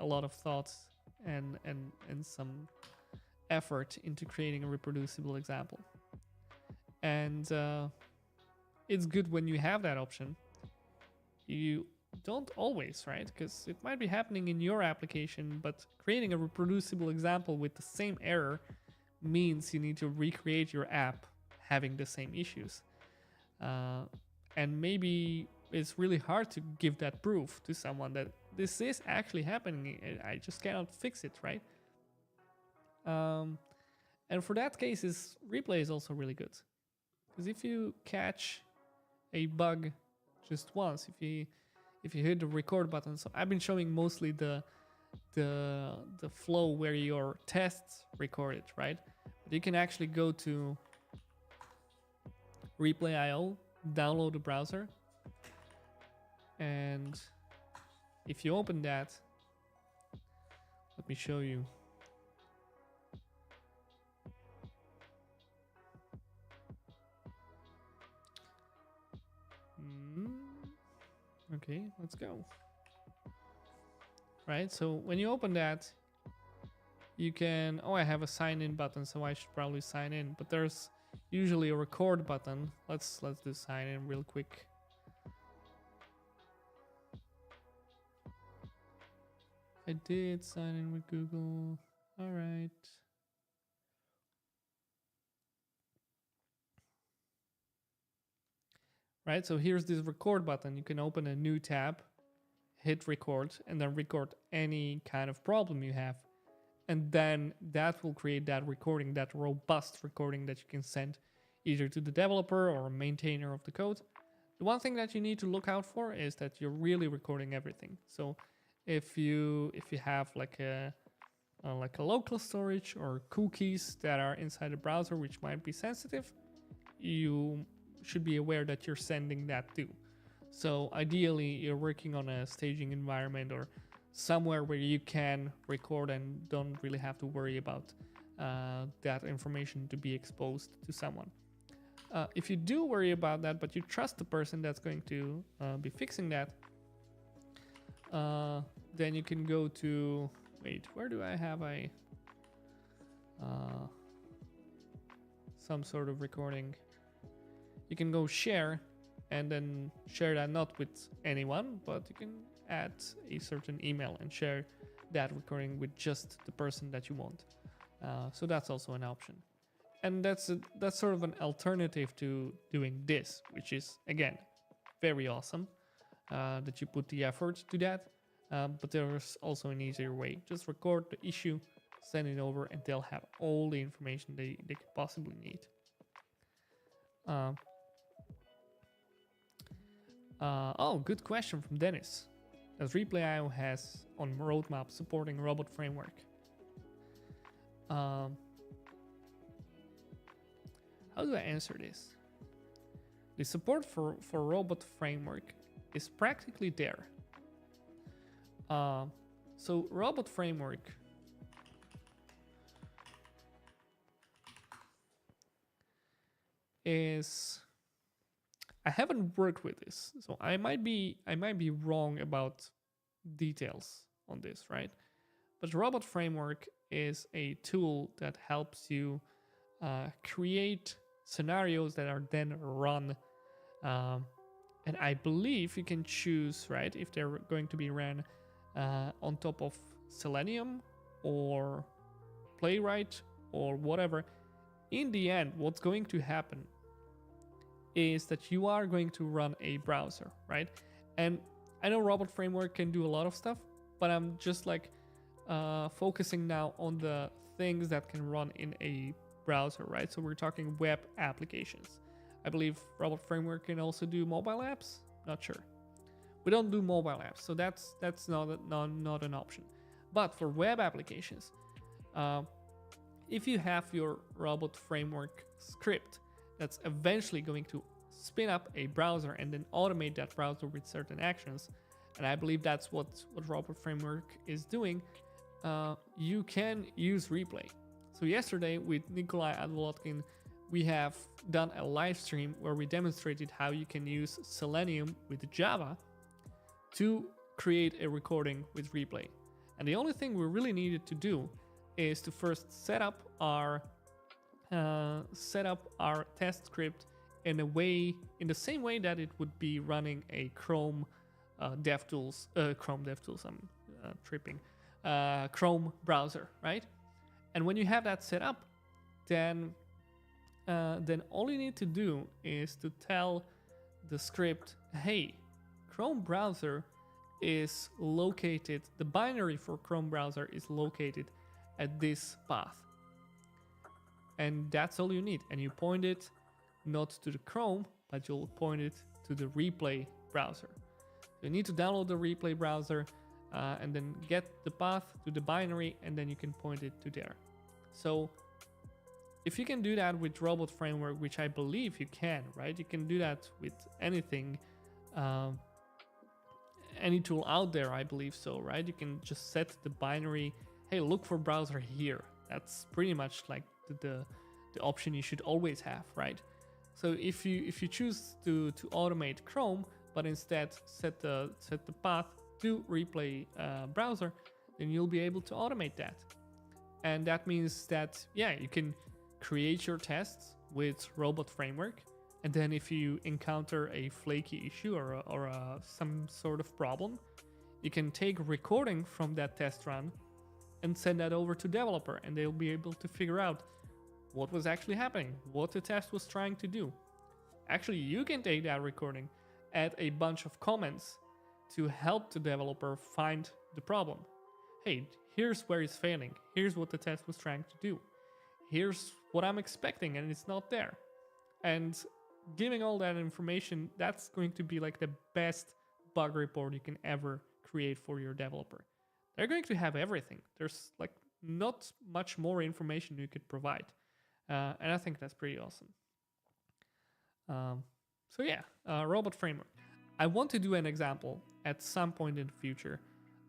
lot of thoughts and some effort into creating a reproducible example. And it's good when you have that option. You don't always, right? Because it might be happening in your application, but creating a reproducible example with the same error means you need to recreate your app having the same issues. And maybe it's really hard to give that proof to someone that this is actually happening. I just cannot fix it, right? And for that case, replay is also really good. Because if you catch a bug just once, if you hit the record button, so I've been showing mostly the flow where your tests recorded, right? But you can actually go to replay.io, download the browser, and if you open that, let me show you. Okay, let's go. Right, so when you open that, you can, oh, I have a sign in button, so I should probably sign in, but there's usually a record button. Let's do sign in real quick. I did sign in with Google. All right. Right, so here's this record button. You can open a new tab, hit record, and then record any kind of problem you have. And then that will create that recording, that robust recording that you can send either to the developer or a maintainer of the code. The one thing that you need to look out for is that you're really recording everything. So if you have like a local storage or cookies that are inside the browser which might be sensitive, you should be aware that you're sending that too. So ideally you're working on a staging environment or somewhere where you can record and don't really have to worry about that information to be exposed to someone. If you do worry about that, but you trust the person that's going to be fixing that, then you can go to, wait, where do I have some sort of recording? You can go share and then share that not with anyone, but you can add a certain email and share that recording with just the person that you want. So that's also an option. And that's sort of an alternative to doing this, which is, again, very awesome that you put the effort to that. But there's also an easier way. Just record the issue, send it over, and they'll have all the information they could possibly need. Oh, good question from Dennis. Does Replay.io has on roadmap supporting robot framework? How do I answer this? The support for robot framework is practically there. So robot framework is, I haven't worked with this, so I might be wrong about details on this, right? But robot framework is a tool that helps you create scenarios that are then run, and I believe you can choose, right, if they're going to be ran on top of Selenium or playwright or whatever, in the end, what's going to happen is that you are going to run a browser, right? And I know Robot Framework can do a lot of stuff, but I'm just like focusing now on the things that can run in a browser, right? So we're talking web applications. I believe Robot Framework can also do mobile apps. Not sure. We don't do mobile apps, so that's not an option. But for web applications, if you have your Robot Framework script that's eventually going to spin up a browser and then automate that browser with certain actions, and I believe that's what Robot Framework is doing, you can use replay. So yesterday with Nikolai Advolotkin, we have done a live stream where we demonstrated how you can use Selenium with Java to create a recording with replay. And the only thing we really needed to do is to first set up our test script in the same way that it would be running a Chrome DevTools. I'm tripping. Chrome browser, right? And when you have that set up, then all you need to do is to tell the script, hey, Chrome browser is located, the binary for Chrome browser is located at this path. And that's all you need. And you point it not to the Chrome, but you'll point it to the replay browser. You need to download the replay browser and then get the path to the binary, and then you can point it to there. So if you can do that with Robot Framework, which I believe you can, right? You can do that with anything, any tool out there, I believe so, right? You can just set the binary, hey, look for browser here. That's pretty much like the option you should always have, right? So if you choose to automate Chrome, but instead set the path to replay browser, then you'll be able to automate that. And that means that, yeah, you can create your tests with Robot Framework. And then if you encounter a flaky issue or some sort of problem, you can take a recording from that test run and send that over to developer, and they'll be able to figure out what was actually happening, what the test was trying to do. Actually, you can take that recording, add a bunch of comments to help the developer find the problem. Hey, here's where it's failing. Here's what the test was trying to do. Here's what I'm expecting, and it's not there. And giving all that information, that's going to be like the best bug report you can ever create for your developer. They're going to have everything. There's like not much more information you could provide. And I think that's pretty awesome. So yeah, Robot Framework. I want to do an example at some point in the future.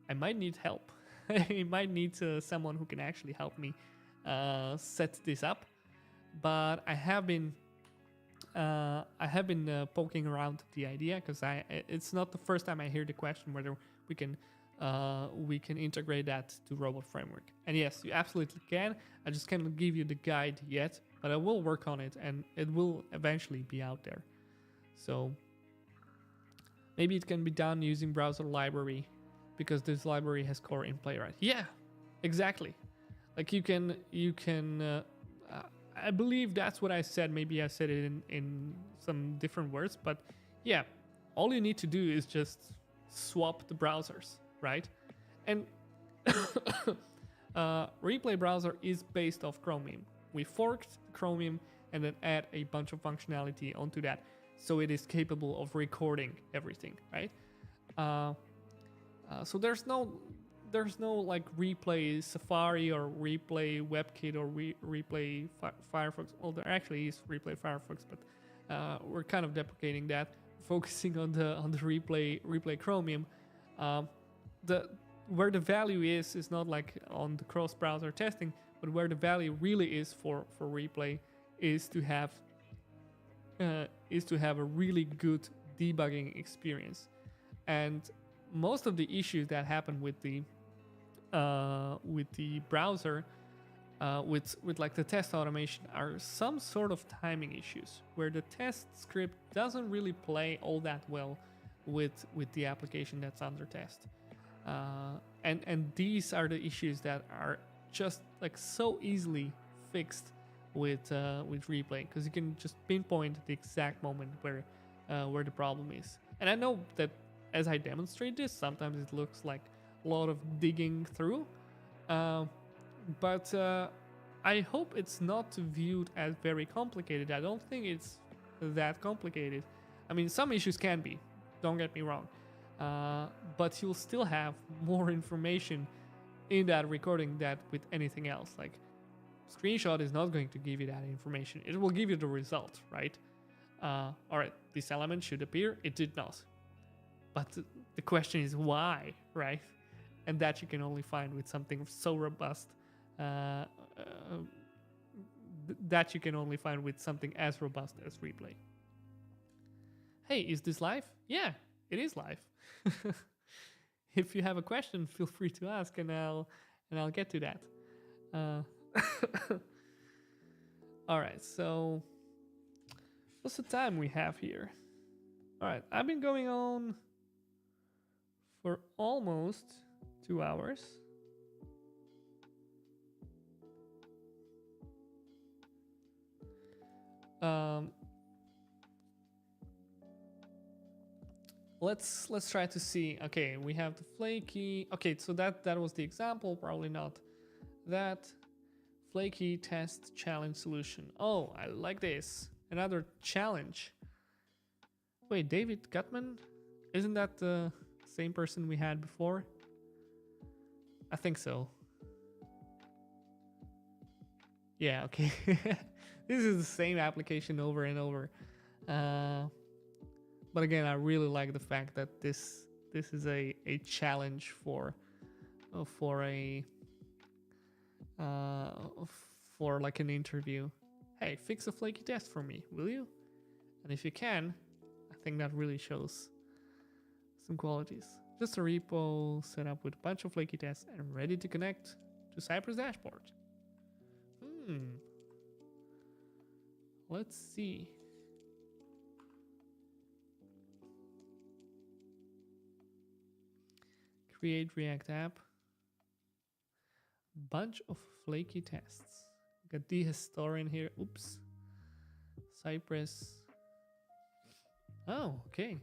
I might need help. I might need someone who can actually help me set this up. But I have been poking around the idea, because it's not the first time I hear the question whether we can integrate that to Robot Framework. And yes, you absolutely can. I just cannot give you the guide yet, but I will work on it, and it will eventually be out there. So maybe it can be done using browser library, because this library has core in Playwright. Yeah, exactly. Like you can. I believe that's what I said. Maybe I said it in some different words, but yeah, all you need to do is just swap the browsers, right? And Replay browser is based off Chromium. We forked Chromium and then add a bunch of functionality onto that, so it is capable of recording everything, right? So there's no like Replay Safari or Replay WebKit or Replay Firefox. Well, there actually is Replay Firefox, but we're kind of deprecating that, focusing on the Replay Chromium. Where the value is not like on the cross-browser testing, but where the value really is for Replay is to have a really good debugging experience. And most of the issues that happen with the browser, with like the test automation, are some sort of timing issues where the test script doesn't really play all that well with the application that's under test. And these are the issues that are just like so easily fixed with replay, because you can just pinpoint the exact moment where the problem is. And I know that as I demonstrate this, sometimes it looks like a lot of digging through, but I hope it's not viewed as very complicated. I don't think it's that complicated. I mean, some issues can be, don't get me wrong, but you'll still have more information in that recording than with anything else. Like, screenshot is not going to give you that information. It will give you the result, right? All right, this element should appear. It did not. But the question is why, right? And that you can only find with something so robust. That you can only find with something as robust as replay. Hey, is this live? Yeah, it is live. If you have a question, feel free to ask, and I'll get to that. All right, so what's the time we have here? All right, I've been going on for almost 2 hours. Let's try to see. Okay, we have the flaky. Okay, so that was the example. Probably not that. Flaky test challenge solution. Oh, I like this. Another challenge. Wait, David Gutman? Isn't that the same person we had before? I think so. Yeah, okay. This is the same application over and over. But again, I really like the fact that this is a challenge for like an interview. Hey, fix a flaky test for me, will you? And if you can, I think that really shows some qualities. Just a repo set up with a bunch of flaky tests and ready to connect to Cypress dashboard. Let's see. Create React app. Bunch of flaky tests. Got the historian here. Oops. Cypress. Oh, okay.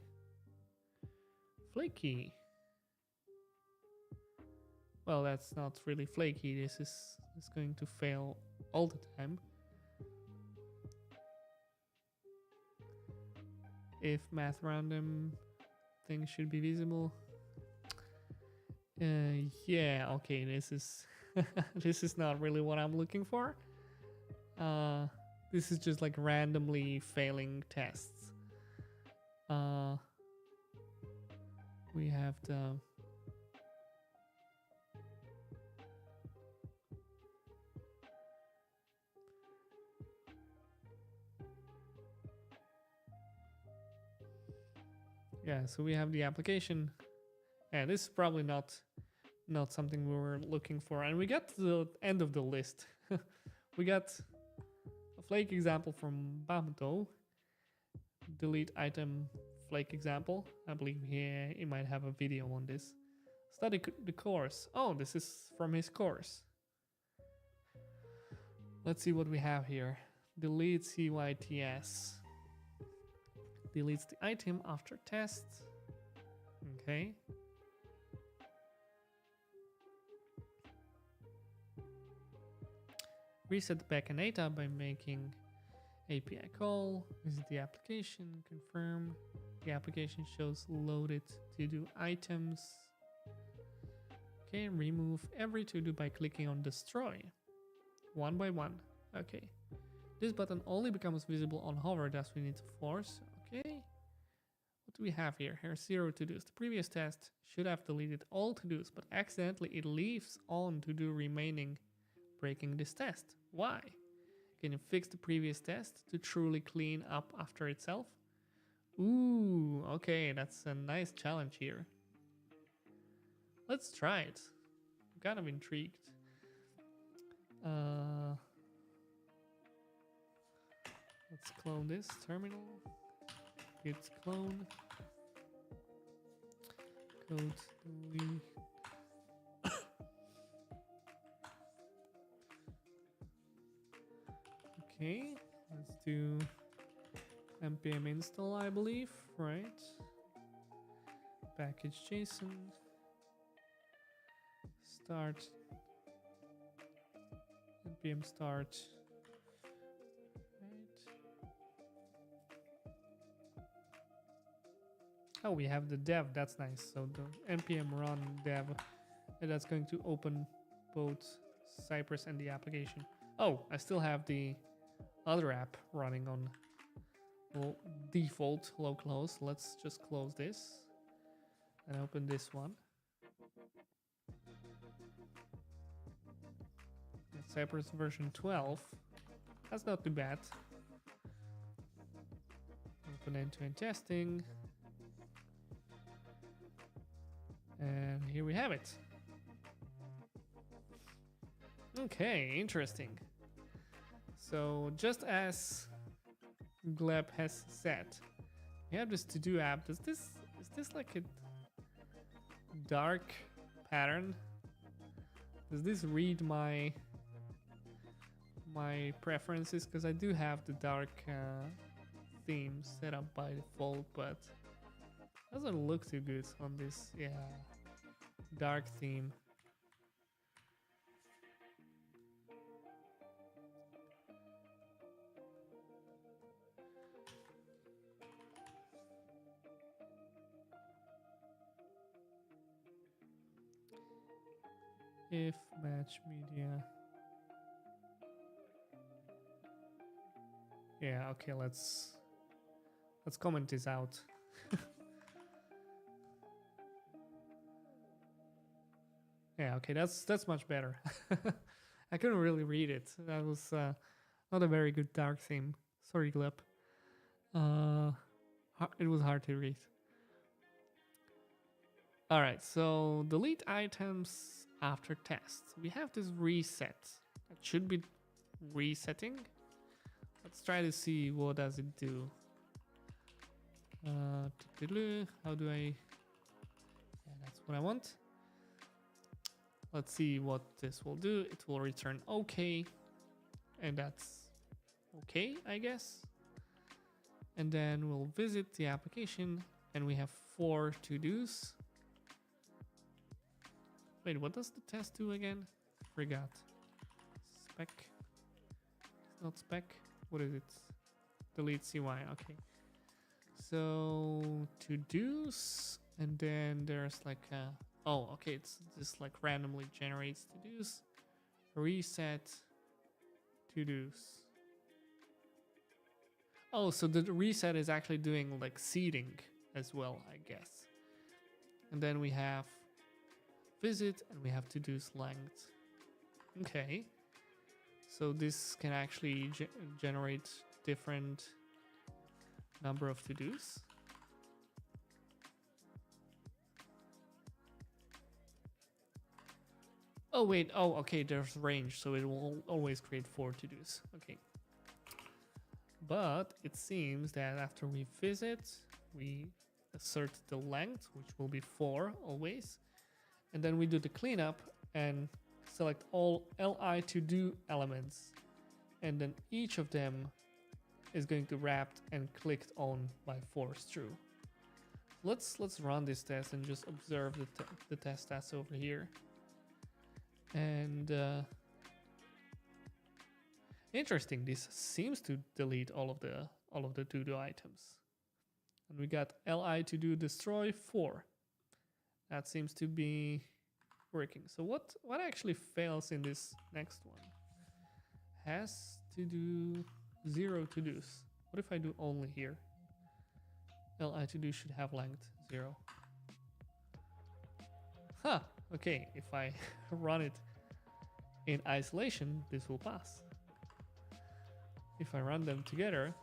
Flaky. Well, that's not really flaky. This is going to fail all the time. If math random thing should be visible. Yeah, okay, this is this is not really what I'm looking for. This is just like randomly failing tests. We have the so we have the application. Yeah, this is probably not something we were looking for. And we got to the end of the list. We got a flake example from Bamto. Delete item flake example. I believe he might have a video on this. Study the course. Oh, this is from his course. Let's see what we have here. Delete CYTS. Deletes the item after test. Okay. Reset the backend data by making API call. Visit the application. Confirm. The application shows loaded to-do items. Okay, remove every to-do by clicking on destroy. One by one. Okay. This button only becomes visible on hover, thus we need to force. Okay. What do we have here? Here's 0 to-dos. The previous test should have deleted all to-dos, but accidentally it leaves on to-do remaining, breaking this test. Why? Can you fix the previous test to truly clean up after itself? Ooh, okay, that's a nice challenge here. Let's try it. I'm kind of intrigued. Let's clone this terminal. Git clone. Code delete. do npm install, I believe, right? Package JSON start npm start, right? Oh, we have the dev, that's nice. So the npm run dev, and that's going to open both Cypress and the application. Oh, I still have the other app running on default localhost. Let's just close this and open this one. Cypress version 12. That's not too bad. Open end-to-end testing. And here we have it. Okay, interesting. So just as Gleb has said, we have this to-do app. Is this like a dark pattern? Does this read my preferences? Because I do have the dark theme set up by default, but doesn't look too good on this. Yeah, dark theme. If match media. Yeah, okay, let's comment this out. Yeah, okay, that's much better. I couldn't really read it. That was not a very good dark theme. Sorry, Gleb. It was hard to read. All right, so delete items after test. We have this reset. It should be resetting. Let's try to see what does it do. How do I? Yeah, that's what I want. Let's see what this will do. It will return okay, and that's okay, I guess. And then we'll visit the application, and we have 4 to-dos. Wait, what does the test do again? Forgot. Spec. It's not spec. What is it? Delete CY. Okay. So to-dos, and then there's like a, oh, okay, it's just like randomly generates to-dos. Reset to-dos. Oh, so the reset is actually doing like seeding as well, I guess. And then we have visit, and we have to-dos length. Okay. So this can actually generate different number of to-dos. Oh wait, oh okay, there's range, so it will always create 4 to-dos. Okay. But it seems that after we visit, we assert the length, which will be 4 always. And then we do the cleanup and select all li to-do elements. And then each of them is going to wrapped and clicked on by force true. Let's run this test and just observe the test stats over here. And interesting, this seems to delete all of the to-do items. And we got li to do destroy 4. That seems to be working. So what actually fails in this next one? Has to do 0 to-dos. What if I do only here? Li to do should have length 0. Huh, okay, if I run it in isolation, this will pass. If I run them together,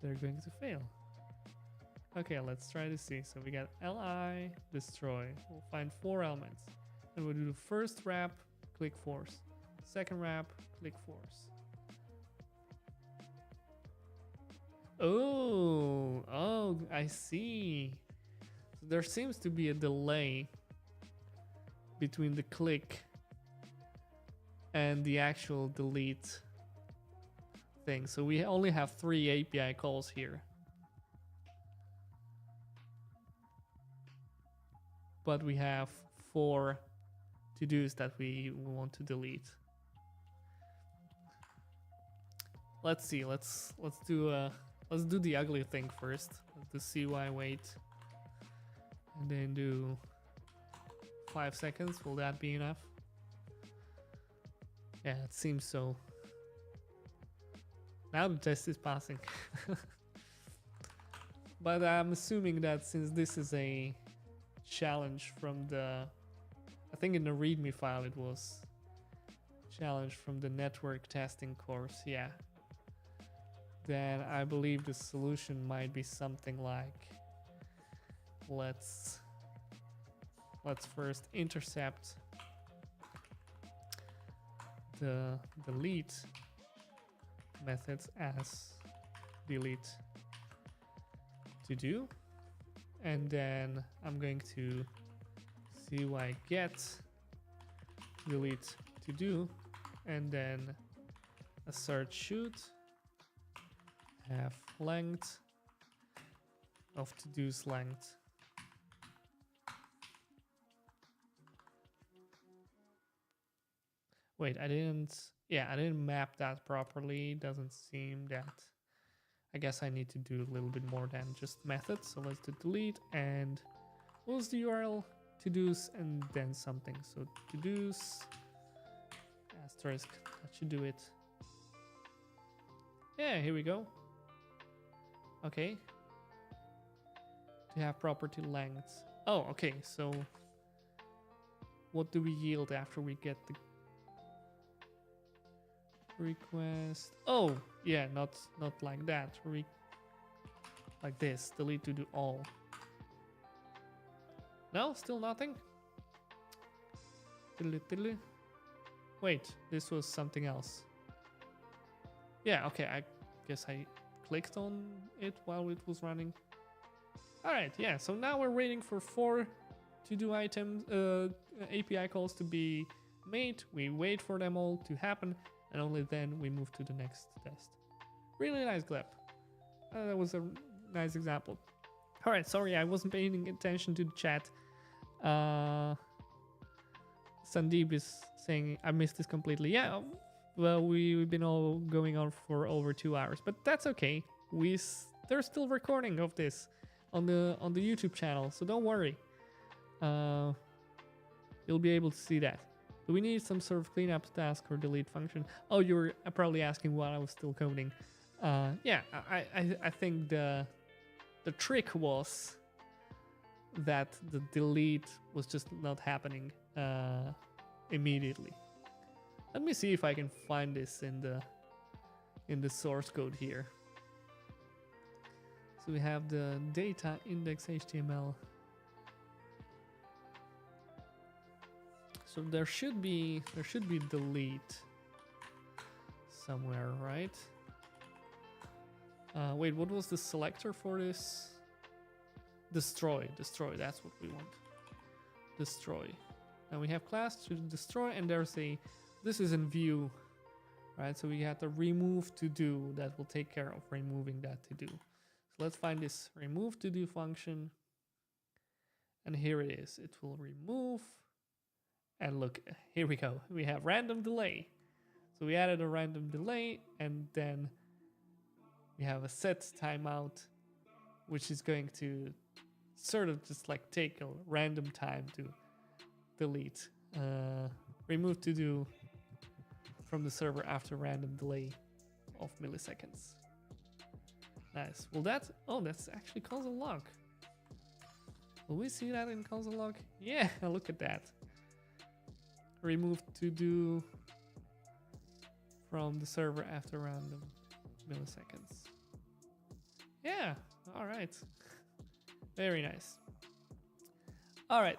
they're going to fail. Okay, let's try to see. So we got li destroy. We'll find 4 elements. And we'll do the first wrap, click force. Second wrap, click force. Oh, I see. So there seems to be a delay between the click and the actual delete thing. So we only have 3 API calls here. But we have 4 to-dos that we want to delete. Let's see. Let's do the ugly thing first. Let's do CY wait, and then do 5 seconds. Will that be enough? Yeah, it seems so. Now the test is passing. But I'm assuming that since this is a challenge from the, I think in the README file it was challenge from the network testing course, yeah. Then I believe the solution might be something like, let's first intercept the delete methods as delete to do, and then I'm going to CY get delete to do, and then assert should have length of to do's length. Wait, I didn't map that properly. Doesn't seem that. I guess I need to do a little bit more than just methods. So let's do delete, and what was the URL? To-dos and then something. So to-dos asterisk, that should do it. Yeah, here we go. Okay. To have property length. Oh, okay. So what do we yield after we get the request? Oh, yeah, not like that. Like this. Delete to do all. No, still nothing. Wait, this was something else. Yeah, okay, I guess I clicked on it while it was running. All right, yeah, so now we're waiting for 4 to-do items, API calls to be made. We wait for them all to happen, and only then we move to the next test. Really nice clip. That was a nice example. All right, sorry, I wasn't paying attention to the chat. Sandeep is saying I missed this completely. Yeah, well, we've been all going on for over 2 hours, but that's okay. There's still recording of this on the YouTube channel, so don't worry. You'll be able to see that. Do we need some sort of cleanup task or delete function? Oh, you're probably asking why I was still coding. Yeah, I think the trick was that the delete was just not happening immediately. Let me see if I can find this in the source code here. So we have the data index HTML. So there should be delete somewhere, right? Wait, what was the selector for this? Destroy, that's what we want. Destroy. Now we have class to destroy, and there's this is in view, right? So we have the remove to do that will take care of removing that to do. So let's find this remove to do function. And here it is. It will remove. And look, here we go. We have random delay. So we added a random delay, and then we have a set timeout, which is going to sort of just like take a random time to delete. Remove to do from the server after random delay of milliseconds. Nice. Well, that's actually console log. Will we see that in console log? Yeah, look at that. Remove to do from the server after random milliseconds. Yeah, all right. Very nice. All right.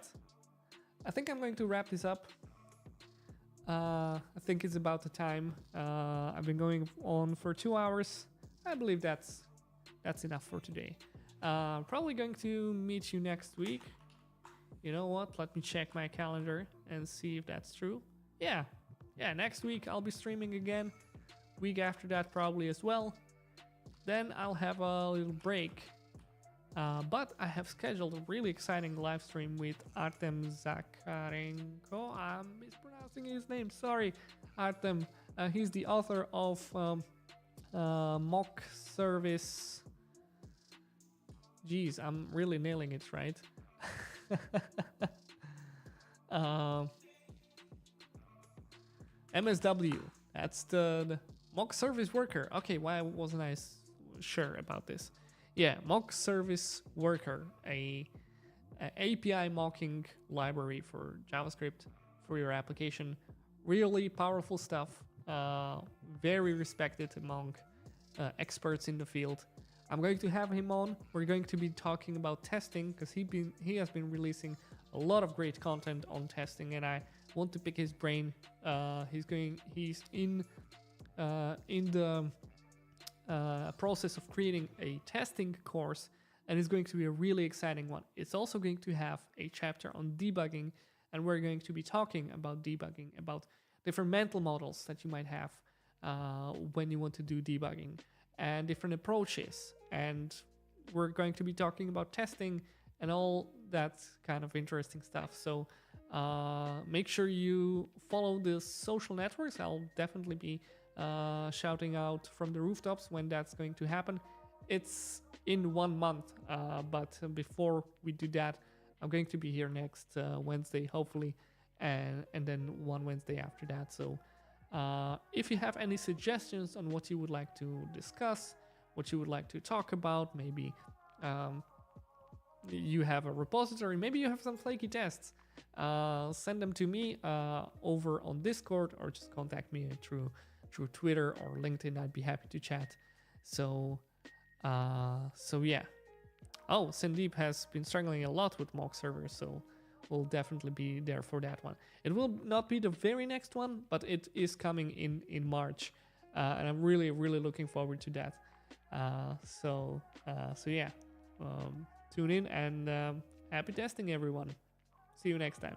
I think I'm going to wrap this up. I think it's about the time. I've been going on for 2 hours. I believe that's enough for today. Probably going to meet you next week. You know what? Let me check my calendar and see if that's true. Yeah, next week I'll be streaming again week after that probably as well. Then I'll have a little break. But I have scheduled a really exciting live stream with Artem Zakarenko. I'm mispronouncing his name. Sorry, Artem. He's the author of Mock Service. Geez, I'm really nailing it, right? MSW. That's the Mock Service Worker. Okay, why wasn't I sure about this? Yeah, Mock Service Worker, a API mocking library for JavaScript for your application. Really powerful stuff. Very respected among experts in the field. I'm going to have him on. We're going to be talking about testing because he has been releasing a lot of great content on testing, and I want to pick his brain. He's in the process of creating a testing course, and it's going to be a really exciting one. It's also going to have a chapter on debugging, and we're going to be talking about debugging, about different mental models that you might have when you want to do debugging, and different approaches. And we're going to be talking about testing and all that kind of interesting stuff. So make sure you follow the social networks. I'll definitely be shouting out from the rooftops when that's going to happen. It's in 1 month, but before we do that, I'm going to be here next Wednesday, hopefully, and then one Wednesday after that. So if you have any suggestions on what you would like to discuss, what you would like to talk about, maybe you have a repository, maybe you have some flaky tests, send them to me over on Discord, or just contact me through Twitter or LinkedIn. I'd be happy to chat. So yeah. Oh, Sandeep has been struggling a lot with mock servers, so we'll definitely be there for that one. It will not be the very next one, but it is coming in March, and I'm really looking forward to that. So yeah, tune in, and happy testing, everyone. See you next time.